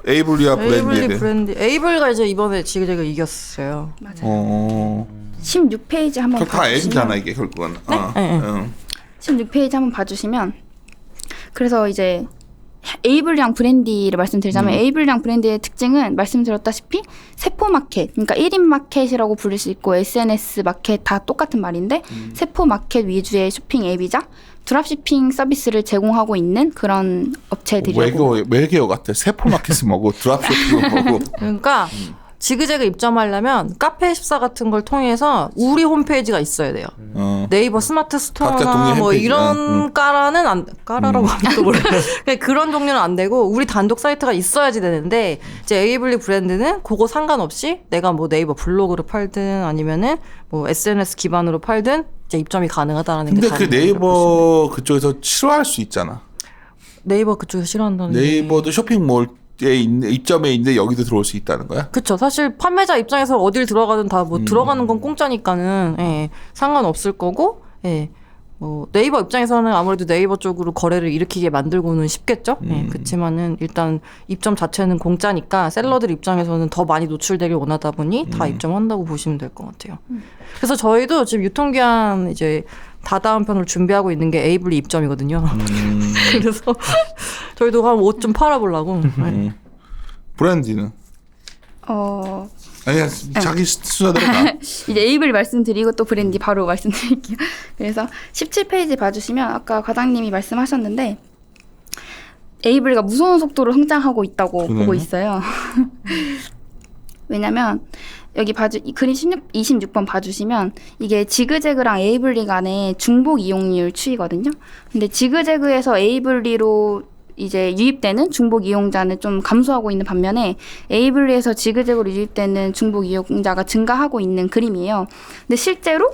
에이블리와 브랜드. 에이블가 이제 이번에 지그재그 이겼어요. 맞아요. 16페이지 한번 다 봐주시면 M잖아 이게 결국은. 네. 16페이지 한번 봐주시면 그래서 이제 에이블리랑 브랜디를 말씀드리자면 에이블리랑 브랜디의 특징은 말씀드렸다시피 세포 마켓, 그러니까 1인 마켓이라고 부를 수 있고 SNS 마켓 다 똑같은 말인데 세포 마켓 위주의 쇼핑 앱이자 드랍시핑 서비스를 제공하고 있는 그런 업체들이고 외계어 같아. 세포 마켓은 뭐고 드랍쇼핑은 뭐고. 그러니까 지그재그 입점하려면 카페14 같은 걸 통해서 우리 홈페이지가 있어야 돼요. 네이버 스마트 각자 스토어나 독립 뭐 홈페이지. 이런 까라라고 하면 또 모르겠어요. 그런 종류는 안 되고 우리 단독 사이트가 있어야지 되는데 이제 에이블리 브랜드는 그거 상관없이 내가 뭐 네이버 블로그로 팔든 아니면은 뭐 SNS 기반으로 팔든 이제 입점이 가능하다라는 게 근데 그 네이버 그쪽에서 싫어할 수 있잖아. 네이버 그쪽에서 싫어한다는 네이버도 쇼핑몰 입점에 있는데 여기도 들어올 수 있다는 거야? 그쵸. 사실 판매자 입장에서 어딜 들어가든 다 뭐 들어가는 건 공짜니까는 예, 상관없을 거고 예, 뭐 네이버 입장에서는 아무래도 네이버 쪽으로 거래를 일으키게 만들고는 싶겠죠. 예, 그렇지만은 일단 입점 자체는 공짜니까 셀러들 입장에서는 더 많이 노출되길 원하다 보니 다 입점한다고 보시면 될 것 같아요. 그래서 저희도 지금 유통기한 이제 다다음 편을 준비하고 있는 게 에이블리 입점이거든요. 그래서 저희도 한 옷 좀 팔아보려고. 브랜디는? 아니야 자기 순서대로 가. 이제 에이블 말씀드리고 또 브랜디 바로 말씀드릴게요. 그래서 17페이지 봐주시면 아까 과장님이 말씀하셨는데 에이블가 무서운 속도로 성장하고 있다고 보고 있어요. 왜냐면 여기 이 그림 26번 봐주시면 이게 지그재그랑 에이블리 간의 중복 이용률 추이거든요. 근데 지그재그에서 에이블리로 이제 유입되는 중복 이용자는 좀 감소하고 있는 반면에 에이블리에서 지그재그로 유입되는 중복 이용자가 증가하고 있는 그림이에요. 근데 실제로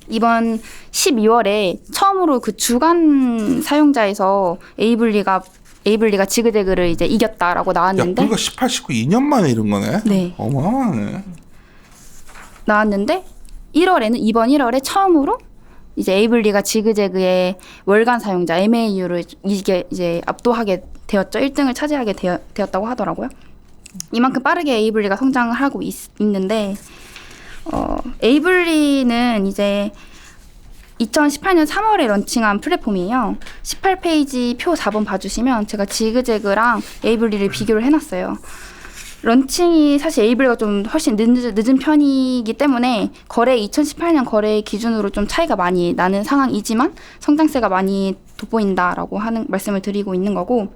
이번 12월에 처음으로 그 주간 사용자에서 에이블리가 지그재그를 이제 이겼다라고 야, 나왔는데 불과 18, 19, 2년 만에 이런 거네. 네. 어마어마하네. 나왔는데 이번 1월에 처음으로 이제 에이블리가 지그재그의 월간 사용자 MAU를 이게 이제 압도하게 되었죠. 1등을 차지하게 되었다고 하더라고요. 이만큼 빠르게 에이블리가 성장을 하고 있는데 에이블리는 이제 2018년 3월에 런칭한 플랫폼이에요. 18페이지 표 4번 봐주시면 제가 지그재그랑 에이블리를 비교를 해놨어요. 런칭이 사실 에이블리가 좀 훨씬 늦은 편이기 때문에 2018년 거래 기준으로 좀 차이가 많이 나는 상황이지만 성장세가 많이 돋보인다라고 하는 말씀을 드리고 있는 거고,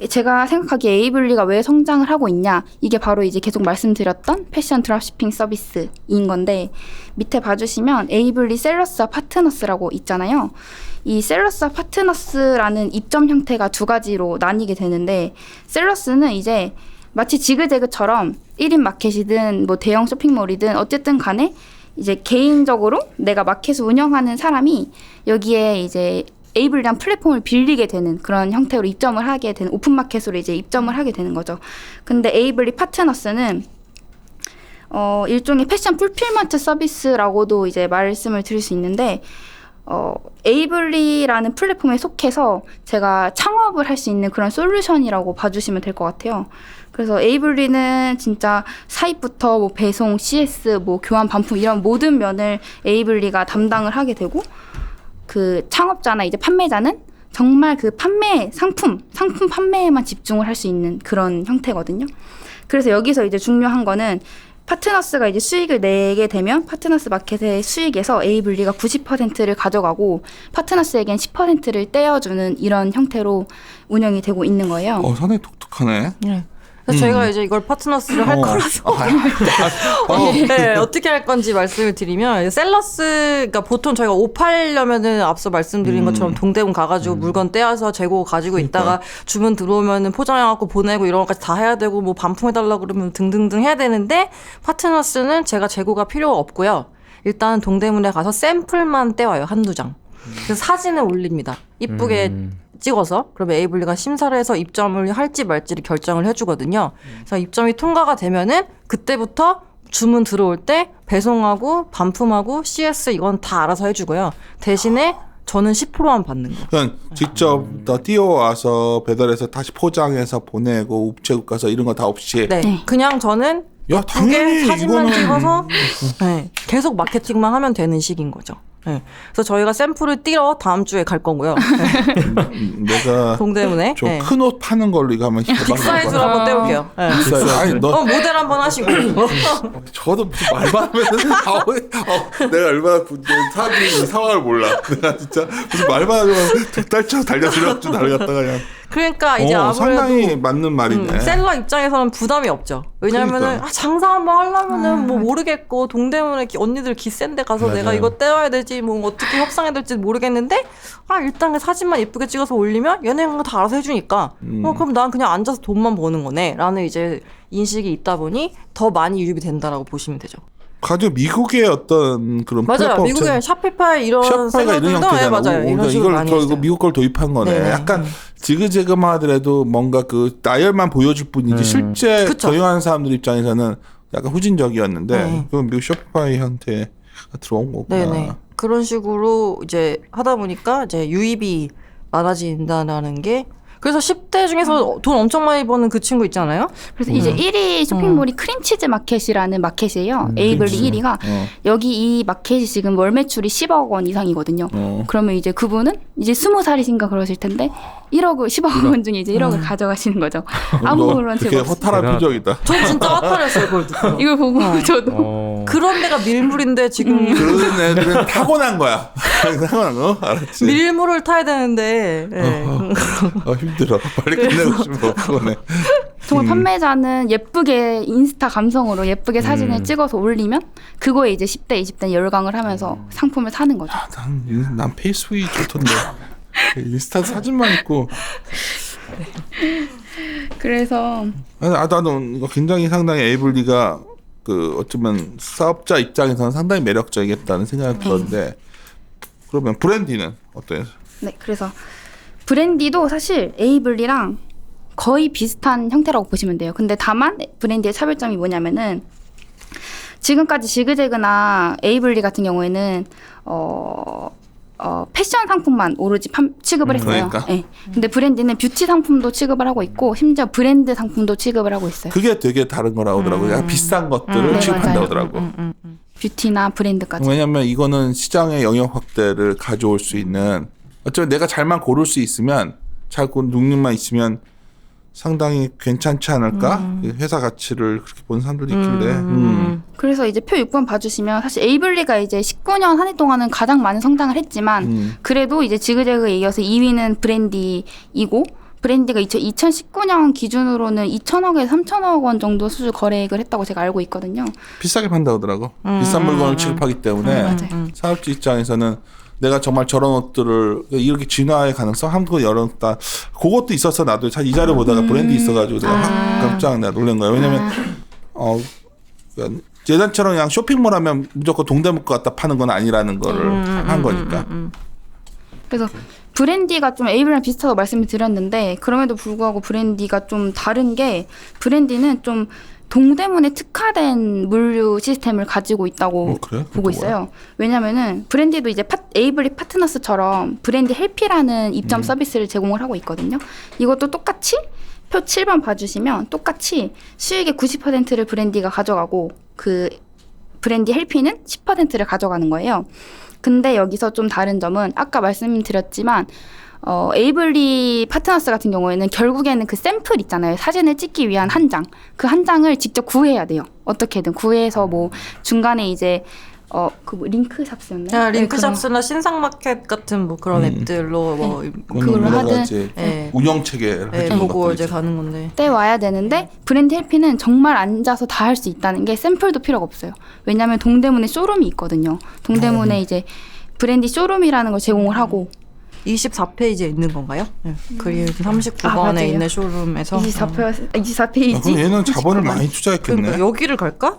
제가 생각하기에 에이블리가 왜 성장을 하고 있냐, 이게 바로 이제 계속 말씀드렸던 패션 드랍시핑 서비스인 건데, 밑에 봐주시면 에이블리 셀러스와 파트너스라고 있잖아요. 이 셀러스와 파트너스라는 입점 형태가 두 가지로 나뉘게 되는데, 셀러스는 이제 마치 지그재그처럼 1인 마켓이든 뭐 대형 쇼핑몰이든 어쨌든 간에 이제 개인적으로 내가 마켓을 운영하는 사람이 여기에 이제 에이블리란 플랫폼을 빌리게 되는 그런 형태로 입점을 하게 되는, 오픈 마켓으로 이제 입점을 하게 되는 거죠. 근데 에이블리 파트너스는 일종의 패션 풀필먼트 서비스라고도 이제 말씀을 드릴 수 있는데, 에이블리라는 플랫폼에 속해서 제가 창업을 할 수 있는 그런 솔루션이라고 봐주시면 될 것 같아요. 그래서 에이블리는 진짜 사입부터 뭐 배송, CS, 뭐 교환, 반품 이런 모든 면을 에이블리가 담당을 하게 되고, 그 창업자나 이제 판매자는 정말 그 상품 판매에만 집중을 할 수 있는 그런 형태거든요. 그래서 여기서 이제 중요한 거는 파트너스가 이제 수익을 내게 되면 파트너스 마켓의 수익에서 에이블리가 90%를 가져가고 파트너스에겐 10%를 떼어주는 이런 형태로 운영이 되고 있는 거예요. 상당히 독특하네. 네. 그래서 저희가 이제 이걸 파트너스를 할 거라서 네, 어떻게 할 건지 말씀을 드리면, 셀러스, 그러니까 보통 저희가 옷 팔려면은 앞서 말씀드린 것처럼 동대문 가가지고 물건 떼어서 재고 가지고 있다가 주문 들어오면은 포장해갖고 보내고 이런 것까지 다 해야 되고, 뭐 반품해달라 그러면 등등등 해야 되는데, 파트너스는 제가 재고가 필요가 없고요. 일단 동대문에 가서 샘플만 떼와요. 한두 장. 그래서 사진을 올립니다. 이쁘게 찍어서. 그러면 에이블리가 심사를 해서 입점을 할지 말지를 결정을 해주거든요. 그래서 입점이 통과가 되면은 그때부터 주문 들어올 때 배송하고 반품하고 CS 이건 다 알아서 해주고요. 대신에 저는 10%만 받는 거. 그냥 직접 더 뛰어와서 배달해서 다시 포장해서 보내고 우체국 가서 이런 거 다 없이. 네. 그냥 저는 야, 당연히 사진만 이거는 찍어서 네, 계속 마케팅만 하면 되는 식인 거죠. 네. 그래서 저희가 샘플을 띄러 다음 주에 갈 거고요. 내가 동대문에 좀 큰 옷 파는 걸로 이거 한번 빅 사이즈로 한번 떼올게요. 네. 아니 너 모델 한번 하시고. 저도 무슨 말만 하면 내가 얼마나 사람들이 이 상황을 몰라. 내가 진짜 무슨 말만 하면 득달쳐 달려들었죠. 나를 갖다가 그냥. 그러니까 이제 아무래도 상당히 맞는 말이네. 셀러 입장에서는 부담이 없죠. 왜냐면은 장사 한번 하려면은 뭐 모르겠고, 동대문에 언니들 기센데 가서 맞아요. 내가 이거 떼와야 되지, 뭐 어떻게 협상해야 될지 모르겠는데, 일단 사진만 예쁘게 찍어서 올리면 얘네가 다 알아서 해주니까 그럼 난 그냥 앉아서 돈만 버는 거네 라는 이제 인식이 있다 보니 더 많이 유입이 된다라고 보시면 되죠. 가령 미국의 어떤 그런 맞아요. 플랫폼 미국의 샤피파이 이런 샤프가 이런 셀러들도 형태잖아. 맞아요. 이런 식으로 많이 이거 했어요. 미국 걸 도입한 거네. 네네. 약간 지그재그만 하더라도 뭔가 그 나열만 보여줄 뿐이지 실제 그쵸. 적용하는 사람들 입장에서는 약간 후진적이었는데 네. 그건 미국 샤프파이 형태가 들어온 거구나. 네네. 그런 식으로 이제 하다 보니까 이제 유입이 많아진다라는 게, 그래서 10대 중에서 돈 엄청 많이 버는 그 친구 있잖아요. 그래서 이제 1위 쇼핑몰이 크림치즈 마켓이라는 마켓이에요. 에이블리 크림치즈. 1위가. 여기 이 마켓이 지금 월 매출이 10억 원 이상이거든요. 그러면 이제 그분은 이제 20살이신가 그러실 텐데 10억 원 중에 이제 1억을 가져가시는 거죠. 아무런 되게 제가 없 허탈한 표정이다. 저 진짜 핫하렸어요, 그걸 듣고. 이걸 보고 저도 그런 데가 밀물인데 지금 그런 애들은 타고난 거야. 타고난 거 알았지? 밀물을 타야 되는데. 네. 힘들어. 빨리 끝내고 싶어. 그거네. 정말 판매자는 예쁘게 인스타 감성으로 예쁘게 사진을 찍어서 올리면 그거에 이제 10대, 20대 열광을 하면서 상품을 사는 거죠. 아, 난 페이스북이 좋던데. 인스타 사진만 있고. 그래서 나는 이거 굉장히 상당히 에이블리가 그 어쩌면 사업자 입장에서는 상당히 매력적이겠다는 생각이 들었는데 그러면 브랜디는 어때요? 네, 그래서 브랜디도 사실 에이블리랑 거의 비슷한 형태라고 보시면 돼요. 근데 다만 브랜디의 차별점이 뭐냐면은 지금까지 지그재그나 에이블리 같은 경우에는 패션 상품만 오로지 취급을 했어요. 그러니까. 네. 근데 브랜디는 뷰티 상품도 취급을 하고 있고 심지어 브랜드 상품도 취급을 하고 있어요. 그게 되게 다른 거라고 하더라고요. 약간 비싼 것들을 네, 취급한다고 맞아요. 하더라고. 뷰티나 브랜드까지. 왜냐면 이거는 시장의 영역 확대를 가져올 수 있는 어쩌면 내가 잘만 고를 수 있으면 잘 고른 능력만 있으면 상당히 괜찮지 않을까? 회사 가치를 그렇게 보는 사람들도 있길래. 그래서 이제 표 6번 봐주시면 사실 에이블리가 이제 19년 한 해 동안은 가장 많은 성장을 했지만 그래도 이제 지그재그에 이어서 2위는 브랜디이고 브랜디가 2019년 기준으로는 2천억에서 3천억 원 정도 수주 거래액을 했다고 제가 알고 있거든요. 비싸게 판다고 하더라고. 비싼 물건을 취급하기 때문에 맞아요. 사업주 입장에서는 내가 정말 저런 옷들을 이렇게 진화의 가능성 한국에 열었다. 그것도 있어서 나도 사실 이 자료 보다가 브랜드 있어가지고 내가 깜짝 내가 놀란 거야. 왜냐면 예전처럼 그냥 쇼핑몰 하면 무조건 동대문 거 갖다 파는 건 아니라는 거를 한 거니까. 그래서 브랜디가 좀 에이블리랑 비슷하다고 말씀을 드렸는데 그럼에도 불구하고 브랜디가 좀 다른 게 브랜디는 좀 동대문에 특화된 물류 시스템을 가지고 있다고 그래? 보고 있어요. 왜냐면은 브랜디도 이제 에이블리 파트너스처럼 브랜디 헬피라는 입점 서비스를 제공을 하고 있거든요. 이것도 똑같이 표 7번 봐주시면 똑같이 수익의 90%를 브랜디가 가져가고 그 브랜디 헬피는 10%를 가져가는 거예요. 근데 여기서 좀 다른 점은 아까 말씀드렸지만 에이블리 파트너스 같은 경우에는 결국에는 그 샘플 있잖아요. 사진을 찍기 위한 한 장. 그 한 장을 직접 구해야 돼요. 어떻게든 구해서 뭐 중간에 이제 링크샵스였나요? 링크샵스나 신상마켓 같은 뭐 그런 앱들로 뭐 그걸로 여러 하든 가지 네. 운영 체계를 해주는 보고 것도 이제 있죠. 가는 건데. 때 와야 되는데 브랜드 헬피는 정말 앉아서 다 할 수 있다는 게 샘플도 필요가 없어요. 왜냐하면 동대문에 쇼룸이 있거든요. 동대문에 이제 브랜디 쇼룸이라는 걸 제공을 하고 24페이지에 있는 건가요? 네. 그리고 39번에 맞아요. 있는 쇼룸에서 24페이지. 그럼 얘는 자본을 많이 투자했겠네. 그러니까 여기를 갈까?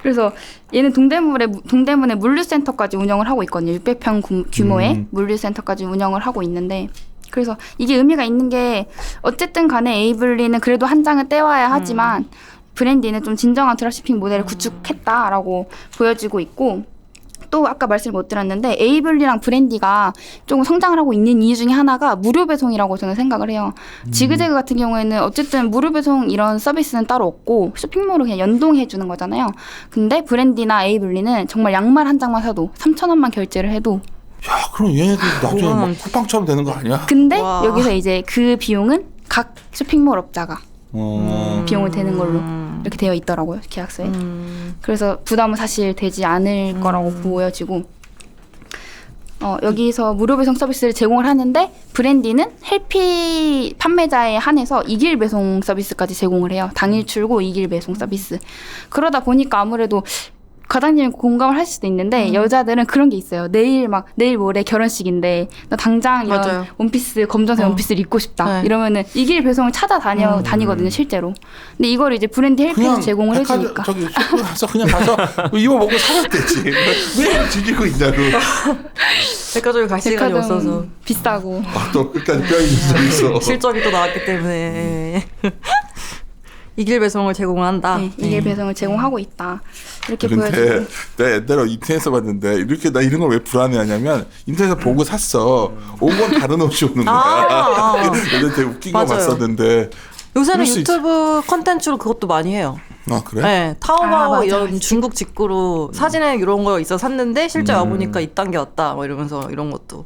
그래서 얘는 동대문에 물류센터까지 운영을 하고 있거든요. 600평 규모의 물류센터까지 운영을 하고 있는데 그래서 이게 의미가 있는 게 어쨌든 간에 에이블리는 그래도 한 장을 떼와야 하지만 브랜디는 좀 진정한 드랍시핑 모델을 구축했다라고 보여지고 있고 또 아까 말씀을 못 드렸는데 에이블리랑 브랜디가 조금 성장을 하고 있는 이유 중에 하나가 무료 배송이라고 저는 생각을 해요. 지그재그 같은 경우에는 어쨌든 무료 배송 이런 서비스는 따로 없고 쇼핑몰을 그냥 연동해 주는 거잖아요. 근데 브랜디나 에이블리는 정말 양말 한 장만 사도 3,000원만 결제를 해도 야, 그럼 얘네들 나중에 막 쿠팡처럼 되는 거 아니야? 근데 와. 여기서 이제 그 비용은 각 쇼핑몰 업자가 비용을 대는 걸로 이렇게 되어 있더라고요. 계약서에. 그래서 부담은 사실 되지 않을 거라고 보여지고 여기서 무료 배송 서비스를 제공을 하는데 브랜디는 헬피 판매자에 한해서 2길 배송 서비스까지 제공을 해요. 당일 출고 2길 배송 서비스. 그러다 보니까 아무래도 과장님이 공감을 하실 수도 있는데 여자들은 그런 게 있어요. 내일 모레 결혼식인데 나 당장 이런 맞아요. 원피스 검정색 원피스를 입고 싶다. 네. 이러면은 이 길 배송을 다니거든요, 실제로. 근데 이걸 이제 브랜드 헬피에서 제공을 해주니까. 저기 쇼핑 가서 그냥 가서 입어보고 사면 되지. 왜 즐기고 있냐고. 백화점에 갈 시간이 없어서 비싸고. 또 끝까지 뼈 있는 사람이 있어. 실적이 또 나왔기 때문에 이길 배송을 제공한다. 네, 이길 배송을 제공하고 있다. 이렇게 보여지고. 근데 내가 옛날에 인터넷에서 봤는데 이렇게 나 이런 걸 왜 불안해하냐면 인터넷에서 보고 샀어. 온 건 다른 옷이 오는 거야. 예전에 되게 웃긴 거 맞아요. 봤었는데. 요새는 그럴 수 유튜브 컨텐츠로 그것도 많이 해요. 아 그래? 네, 타오바오 맞아, 이런 맞아. 중국 직구로 사진에 이런 거 있어 샀는데 실제 와보니까 이딴 게 왔다 뭐 이러면서 이런 것도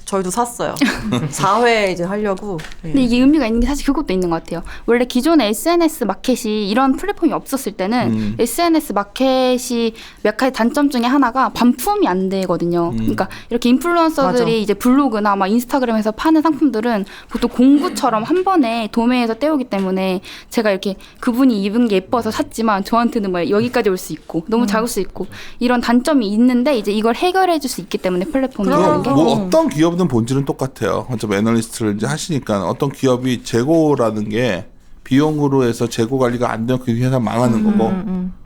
저희도 샀어요. 4회 이제 하려고. 근데 이게 의미가 있는 게 사실 그것도 있는 것 같아요. 원래 기존에 SNS 마켓이 이런 플랫폼이 없었을 때는 SNS 마켓이 몇 가지 단점 중에 하나가 반품이 안 되거든요. 그러니까 이렇게 인플루언서들이 맞아. 이제 블로그나 막 인스타그램에서 파는 상품들은 보통 공구처럼 한 번에 도매에서 떼오기 때문에 제가 이렇게 그분이 입은 게 예뻐서 샀지만 저한테는 뭐 여기까지 올 수 있고 너무 작을 수 있고 이런 단점이 있는데 이제 이걸 해결해 줄 수 있기 때문에 플랫폼이라는 게 뭐 어떤 기업은 본질은 똑같아요. 어차피 애널리스트를 이제 하시니까 어떤 기업이 재고라는 게 비용으로 해서 재고 관리가 안 되면 그 회사 망하는 거고.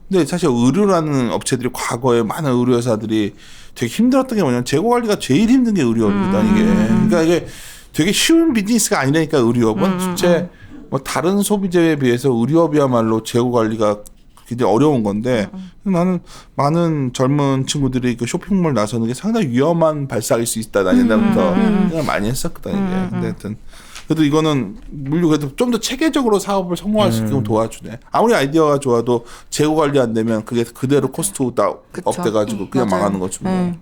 근데 사실 의류라는 업체들이 과거에 많은 의류 회사들이 되게 힘들었던 게 뭐냐면 재고 관리가 제일 힘든 게 의류업이다 이게. 그러니까 이게 되게 쉬운 비즈니스가 아니라니까 의류업은. 실제 뭐 다른 소비재에 비해서 의류업이야말로 재고 관리가 굉장히 어려운 건데 나는 많은 젊은 친구들이 그 쇼핑몰 나서는 게 상당히 위험한 발상일 수 있다. 난 옛날부터 생각 많이 했었거든 이게. 근데 하여튼 그래도 이거는 물론 그래도 좀 더 체계적으로 사업을 성공할 수 있게끔 도와주네. 아무리 아이디어가 좋아도 재고 관리 안 되면 그게 그대로 코스트 다 그쵸. 업돼가지고 그냥 맞아요. 망하는 거지 뭐.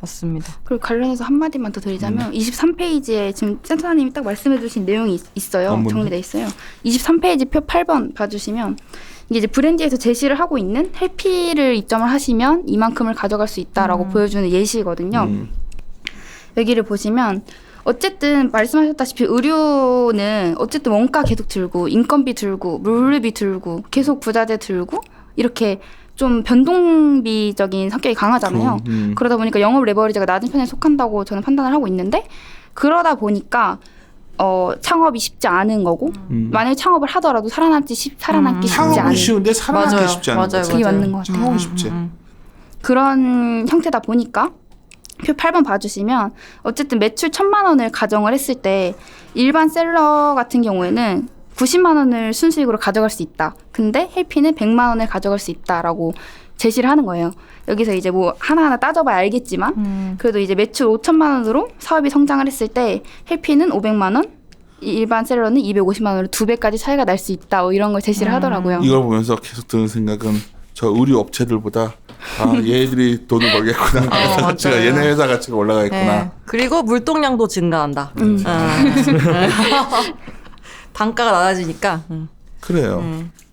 맞습니다. 그리고 관련해서 한마디만 더 드리자면 23페이지에 지금 센터장님이 딱 말씀해 주신 내용이 있어요. 뭔데? 정리돼 있어요. 23페이지 표 8번 봐주시면 이게 이제 브랜드에서 제시를 하고 있는 해피를 입점을 하시면 이만큼을 가져갈 수 있다라고 보여주는 예시거든요. 여기를 보시면 어쨌든 말씀하셨다시피 의류는 어쨌든 원가 계속 들고 인건비 들고 물류비 들고 계속 부자재 들고 이렇게 좀 변동비적인 성격이 강하잖아요. 그러다 보니까 영업 레버리지가 낮은 편에 속한다고 저는 판단을 하고 있는데 그러다 보니까 창업이 쉽지 않은 거고 만약에 창업을 하더라도 살아남기 쉽지 창업은 않은 쉬운데 살아남기 맞아요. 쉽지 않은 맞아요. 거지. 그게 맞는 것 같아요. 창업은 쉽지. 그런 형태다 보니까 표 8번 봐주시면 어쨌든 매출 1,000만 원을 가정을 했을 때 일반 셀러 같은 경우에는 90만 원을 순수익으로 가져갈 수 있다. 근데 헬피는 100만 원을 가져갈 수 있다라고 제시를 하는 거예요. 여기서 이제 뭐 하나하나 따져봐야 알겠지만 그래도 이제 매출 5천만 원으로 사업이 성장을 했을 때 헬피는 500만 원, 일반 셀러는 250만 원으로 2배까지 차이가 날 수 있다. 뭐 이런 걸 제시를 하더라고요. 이걸 보면서 계속 드는 생각은 저 의류 업체들보다 얘들이 돈을 벌겠구나. 회사 가치가 맞아요. 얘네 회사 가치가 올라가겠구나. 네. 그리고 물동량도 증가한다. 단가가 낮아지니까. 그래요.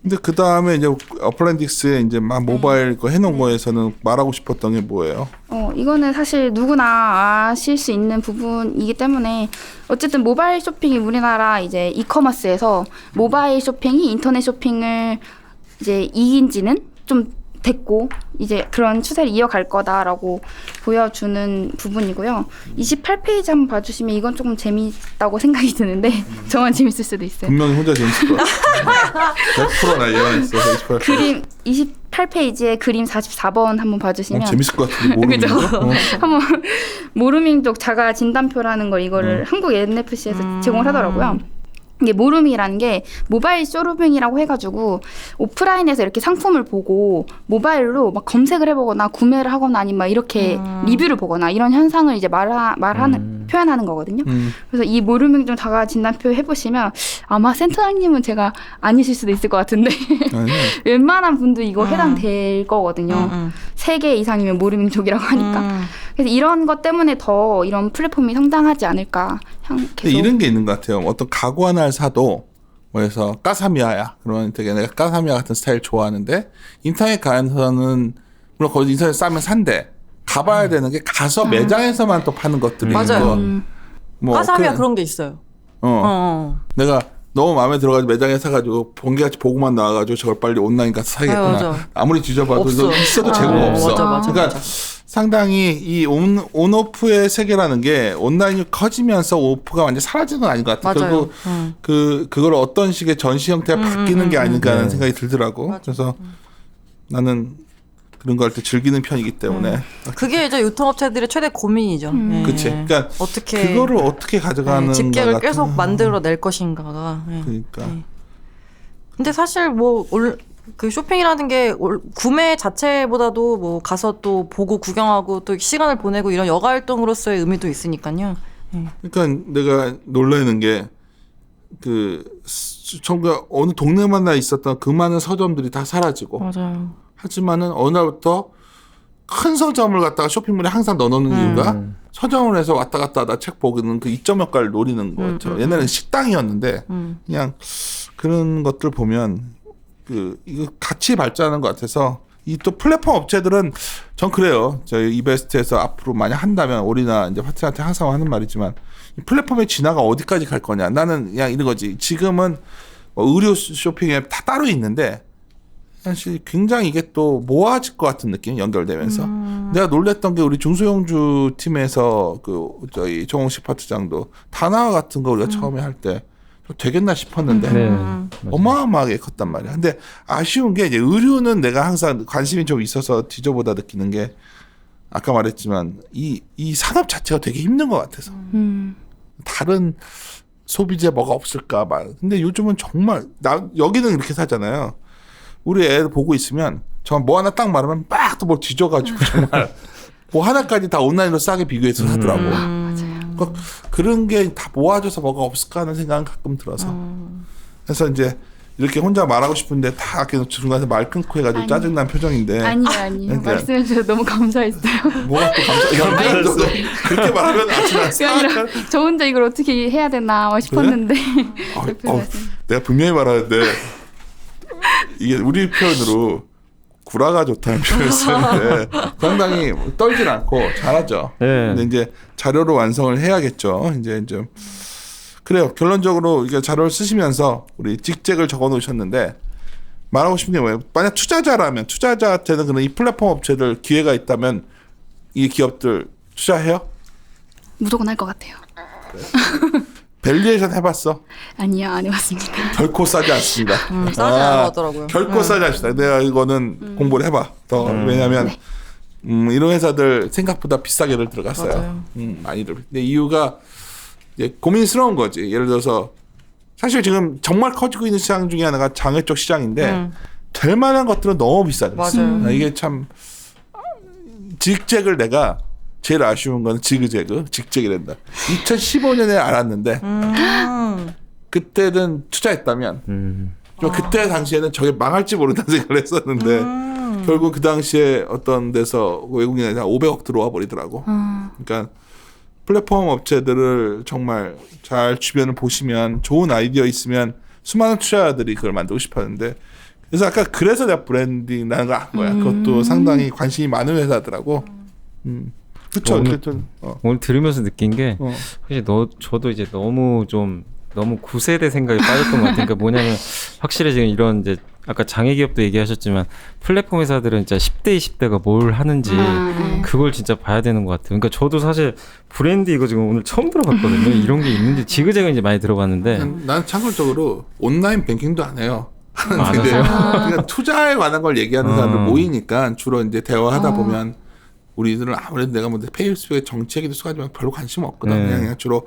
근데 그 다음에 이제 어플랜틱스에 이제 막 모바일 거 해놓은 거에서는 말하고 싶었던 게 뭐예요? 이거는 사실 누구나 아실 수 있는 부분이기 때문에 어쨌든 모바일 쇼핑이 우리나라 이제 이커머스에서 모바일 쇼핑이 인터넷 쇼핑을 이제 이긴 지는 좀 됐고 이제 그런 추세를 이어갈 거다라고 보여주는 부분이고요. 28페이지 한번 봐주시면 이건 조금 재미있다고 생각이 드는데 저만 재밌을 수도 있어요. 분명히 혼자 재밌을 것 같아. 100%나 예언했어. 28%. 그림 28페이지에 그림 44번 한번 봐주시면 재밌을 것 같은데 모르는 그죠? 거? 한번 모르민족 자가 진단표라는 걸 이거를 한국 NFC에서 제공을 하더라고요. 이게 모룸이라는 게 모바일 쇼루밍이라고 해가지고 오프라인에서 이렇게 상품을 보고 모바일로 막 검색을 해보거나 구매를 하거나 아니면 막 이렇게 리뷰를 보거나 이런 현상을 이제 말하는 표현하는 거거든요. 그래서 이 모룸민족 자가 진단표 해보시면 아마 센터장님은 제가 아니실 수도 있을 것 같은데 아니요. 웬만한 분도 이거 해당될 거거든요. 3개 이상이면 모르민족이라고 하니까. 그래서 이런 것 때문에 더 이런 플랫폼이 성장하지 않을까. 근데 계속. 이런 게 있는 것 같아요. 어떤 가구 하나를 사도 뭐해서 까사미아야. 그러면 되게 내가 까사미아 같은 스타일 좋아하는데 인터넷 가서는 물론 거기 인터넷 싸면 산대. 가봐야 되는 게 가서 매장에서만 또 파는 것들이 맞아요. 있고. 뭐 까사미아 그래. 그런 게 있어요. 내가 너무 마음에 들어가지고 매장에 사가지고 본게같이 보고만 나와가지고 저걸 빨리 온라인 가서 사겠구나. 맞아. 아무리 뒤져봐도 없어. 있어도 재고가 없어. 맞아. 그러니까 상당히 이 온오프의 세계라는 게 온라인이 커지면서 오프가 완전 사라지는 건 아닌 것 같아. 맞아요. 결국 그걸 어떤 식의 전시 형태가 바뀌는 게 아닌가 하는 생각이 들더라고. 맞아. 그래서 나는 그런 거 할 때 즐기는 편이기 때문에. 그게 이제 유통업체들의 최대 고민이죠. 예. 그치. 그러니까 어떻게 그거를 어떻게 가져가는 집객을 같은- 계속 만들어낼 것인가가. 예. 그러니까. 근데 사실 뭐 그 쇼핑이라는 게 구매 자체보다도 뭐 가서 또 보고 구경하고 또 시간을 보내고 이런 여가 활동으로서의 의미도 있으니까요. 그러니까 내가 놀라는 게 정말 어느 동네마다 있었던 그 많은 서점들이 다 사라지고 맞아요. 하지만은 어느 날부터 큰 서점을 갖다가 쇼핑몰에 항상 넣어놓는 이유가 서점을 해서 왔다 갔다 하다 책 보는 그 이점 효과를 노리는 거죠. 옛날에는 식당이었는데 그냥 그런 것들 보면 이거 같이 발전하는 것 같아서 이 또 플랫폼 업체들은 전 그래요. 저희 이베스트에서 앞으로 만약 한다면 우리나 이제 파트너한테 항상 하는 말이지만 이 플랫폼의 진화가 어디까지 갈 거냐. 나는 그냥 이런 거지. 지금은 뭐 의류 쇼핑 앱 다 따로 있는데 사실 굉장히 이게 또 모아질 것 같은 느낌 연결되면서 내가 놀랬던 게 우리 중소형주 팀에서 저희 정홍식 파트장도 단화 같은 거 우리가 처음에 할 때 되겠나 싶었는데 네. 어마어마하게 컸단 말이야. 근데 아쉬운 게 이제 의류는 내가 항상 관심이 좀 있어서 뒤져보다 느끼는 게 아까 말했지만 이 산업 자체가 되게 힘든 것 같아서 다른 소비재 뭐가 없을까 말. 근데 요즘은 정말 여기는 이렇게 사잖아요. 우리 애 보고 있으면 정말 뭐 하나 딱 말하면 막 또 뭘 뒤져가지고 정말 뭐 하나까지 다 온라인으로 싸게 비교해서 사더라고. 그러니까 그런 게 다 모아져서 뭐가 없을까 하는 생각은 가끔 들어서. 그래서 이제 이렇게 혼자 말하고 싶은데 다 계속 중간에서 말 끊고 해가지고 아니. 짜증난 표정인데. 아니요. 그러니까 말씀해 주셔서 너무 감사했어요. 뭐가 또 감사. 그렇게 말하면 아주 그게 아니라 저 혼자 이걸 어떻게 해야 되나 싶었는데 내가 분명히 말하는데 이게 우리 표현으로 구라가 좋다는 표현을 쓰는데 상당히 떨진 않고 잘하죠. 네. 근데 이제 자료로 완성을 해야겠죠. 이제 좀 그래요. 결론적으로 이게 자료를 쓰시면서 우리 직책을 적어 놓으셨는데 말하고 싶은 게 뭐예요? 만약 투자자한테는 그런 이 플랫폼 업체들 기회가 있다면 이 기업들 투자해요? 무조건 할 것 같아요. 밸류에이션 해봤어? 아니요, 안 해봤습니다. 결코 싸지 않습니다. 싸지 않아 하더라고요. 결코 싸지 않습니다. 내가 이거는 공부를 해봐. 왜냐하면 이런 회사들 생각보다 비싸게를 들어갔어요. 많이들. 근데 이유가 이제 고민스러운 거지. 예를 들어서 사실 지금 정말 커지고 있는 시장 중에 하나가 장외 쪽 시장인데 될 만한 것들은 너무 비싸졌어. 맞아요. 이게 참 직책을 내가 제일 아쉬운 건 직책이란다. 2015년에 알았는데 그때는 투자했다면 좀 그때 당시에는 저게 망할지 모른다는 생각을 했었는데 결국 그 당시에 어떤 데서 외국인에 한 500억 들어와 버리더라고. 그러니까 플랫폼 업체들을 정말 잘 주변을 보시면 좋은 아이디어 있으면 수많은 투자자들이 그걸 만들고 싶었는데 그래서 아까 그래서 내가 브랜딩이라는 걸 한 거야. 그것도 상당히 관심이 많은 회사더라고. 그렇죠. 오늘 들으면서 느낀 게 사실 저도 이제 너무 9세대 생각에 빠졌던 것 같아요. 그러니까 뭐냐면 확실히 지금 이런 이제 아까 장애 기업도 얘기하셨지만 플랫폼 회사들은 진짜 10대 20대가 뭘 하는지 그걸 진짜 봐야 되는 것 같아요. 그러니까 저도 사실 브랜드 이거 지금 오늘 처음 들어봤거든요. 이런 게 있는지 지그재그 이제 많이 들어봤는데 난 참고적으로 온라인 뱅킹도 안 해요. 안 하세요? 그러니까 투자에 관한 걸 얘기하는 사람들 모이니까 주로 이제 대화하다 보면 우리들은 아무래도 내가 뭐 페이스북에 정치 얘기도 수가지만 별로 관심 없거든. 그냥 주로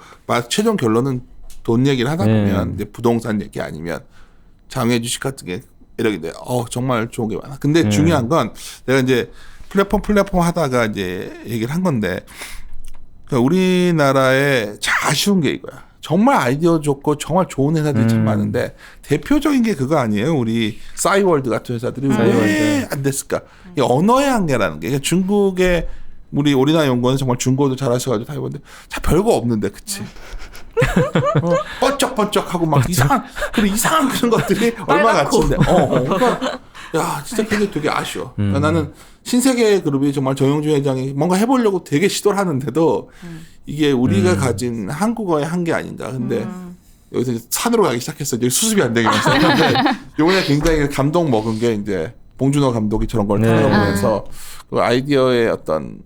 최종 결론은 돈 얘기를 하다 보면 이제 부동산 얘기 아니면 장외 주식 같은 게 이러게 정말 좋은 게 많아. 근데 중요한 건 내가 이제 플랫폼 하다가 이제 얘기를 한 건데 그러니까 우리나라에 아쉬운 게 이거야. 정말 아이디어 좋고 정말 좋은 회사들이 참 많은데 대표적인 게 그거 아니에요? 우리 싸이월드 같은 회사들이 왜 안 됐을까? 이 언어의 한계라는 게 중국의 우리 오리나 연구원은 정말 중국어도 잘하셔가지고 다 해봤는데 참 별거 없는데 그치? 번쩍번쩍하고 막 이상한 그런 것들이 얼마나 가치인데 그러니까 야 진짜 그게 되게 아쉬워. 그러니까 나는 신세계 그룹이 정말 정영준 회장이 뭔가 해보려고 되게 시도를 하는데도 이게 우리가 가진 한국어의 한계 아닌가. 근데 여기서 이제 산으로 가기 시작했어. 이제 수습이 안 되면서. 근데 요번에 굉장히 감동 먹은 게 이제 봉준호 감독이 저런 걸 타려보면서 그 아이디어의 어떤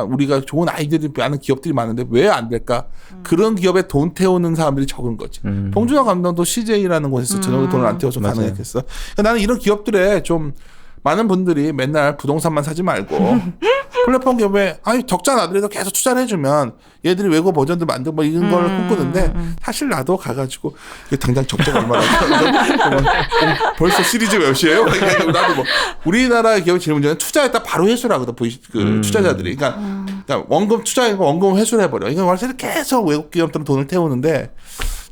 우리가 좋은 아이디어들이 많은 기업들이 많은데 왜 안 될까? 그런 기업에 돈 태우는 사람들이 적은 거지. 봉준호 감독도 CJ라는 곳에서 저녁에 돈을 안 태워서 가능했겠어. 그러니까 나는 이런 기업들에 좀 많은 분들이 맨날 부동산만 사지 말고 플랫폼 기업에 적자 나더라도 계속 투자를 해주면 얘들이 외국 버전들 만들고 뭐 이런 걸 꿈꾸는데 사실 나도 가가지고 당장 적자가 얼마나 벌써 시리즈 몇 시에요? 나도 뭐 우리나라 기업의 제일 문제는 투자했다 바로 회수를 하거든. 투자자들이 그러니까 원금 투자하고 원금 회수를 해버려. 이건 월세를 계속 외국 기업들은 돈을 태우는데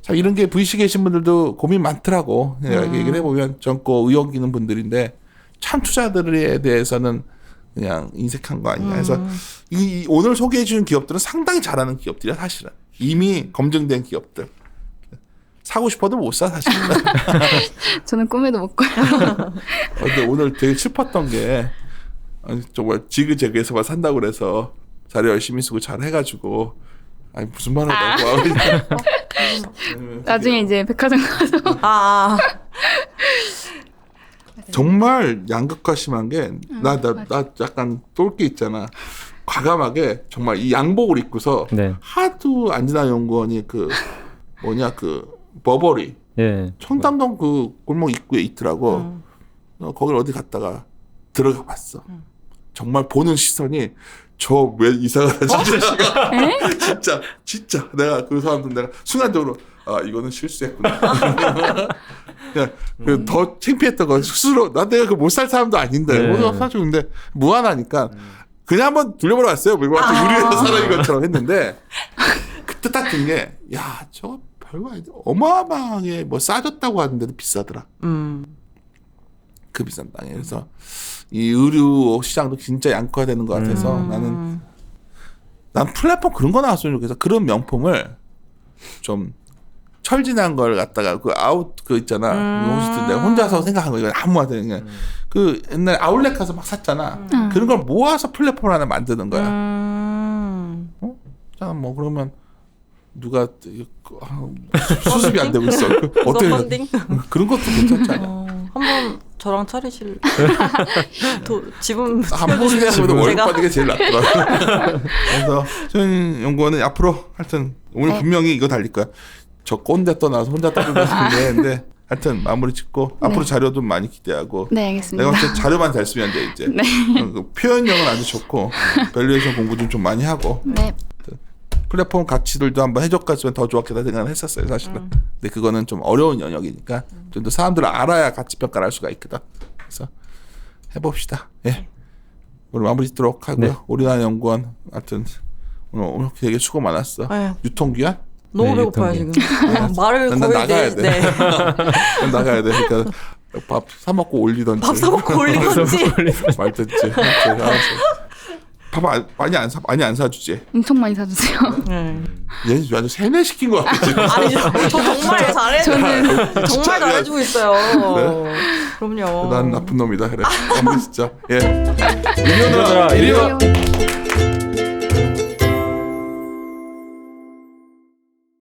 참 이런 게 VC 계신 분들도 고민 많더라고. 내가 얘기를 해보면 젊고 의욕 있는 분들인데 참 투자들에 대해서는 그냥 인색한 거 아니냐. 그래서 이 오늘 소개해 주는 기업들은 상당히 잘하는 기업들이야 사실은. 이미 검증된 기업들. 사고 싶어도 못 사 사실은. 저는 꿈에도 못 꿔요. 근데 오늘 되게 슬펐던 게 아니, 정말 지그재그에서만 산다고 그래서 자료 열심히 쓰고 잘 해가지고 아니 무슨 말을 하고 나중에 이제 백화점 가서 아, 정말 양극화 심한 게 나 약간 똘끼 있잖아. 과감하게 정말 이 양복을 입고서 네. 하도 안진아 연구원이 그 뭐냐 그 버버리 예. 청담동 그 골목 입구에 있더라고. 거길 어디 갔다가 들어가 봤어. 정말 보는 시선이 저 왜 이상하다 진짜 진짜 내가 그 사람들 내가 순간적으로 아 이거는 실수했구나. 그냥 더 창피했던 건 스스로 나 내가 그 못 살 사람도 아닌데 뭐 사실 근데 무한하니까 그냥 한번 돌려보러 왔어요. 뭐 우리에서 사람인 것처럼 했는데 그때 딱 든 게 야 저거 별거 아닌데 어마어마하게 뭐 싸졌다고 하는데도 비싸더라. 그 비싼 땅에. 그래서 이 의류 시장도 진짜 양극화되는 것 같아서 난 플랫폼 그런 거 나왔으면 좋겠어. 그런 명품을 좀 철진한 걸 갖다가 그 아웃 그 있잖아. 호스트 내가 혼자서 생각한 거 이건 아무한테 그냥 그 옛날에 아울렛 가서 막 샀잖아. 그런 걸 모아서 플랫폼을 하나 만드는 거야. 어? 자, 뭐 그러면 누가 수습이 안 되고 있어. 어떻게 펀딩? 그런 것도 괜찮지 않아? 한번 저랑 차리실 지분 한 번에 하면 월급 제가 받는 게 제일 낫더라고. 그래서 최현 연구원은 앞으로 하여튼 오늘 분명히 이거 달릴 거야. 저 꼰대 떠나서 혼자 따르고 싶은데 하여튼 마무리 짓고 앞으로 자료 좀 많이 기대하고 네, 알겠습니다. 내가 봤을 때 자료만 잘 쓰면 돼 이제. 그 표현력은 아주 좋고 밸류에이션 공부 좀 많이 하고 네. 플랫폼 가치들도 한번 해줬으면 더 좋았겠다 생각을 했었어요 사실은. 근데 그거는 좀 어려운 영역이니까 좀 더 사람들을 알아야 가치 평가를 할 수가 있거든. 그래서 해봅시다. 예. 오늘 마무리 짓도록 하고요. 네. 오리나 연구원 하여튼 오늘 되게 수고 많았어. 네. 유통기한? 너무 네, 배고파요 유통기한. 지금. 말을 난 거의 나가야 돼. 네. 나가야 돼. 그러니까 밥 사 먹고 올리던지. 밥 사먹고 올리던지. 말든지. 알았어. 많이 안 사주지. 엄청 많이 사주세요. 네. 얘 아주 세뇌 시킨 것 같아 지금. 아니죠. 저 정말 잘해. 정말 잘해주고 있어요. 그래? 그럼요. 난 나쁜 놈이다 그래. 마무리 진짜. 예. 이리오너라, 이리오. 이리요.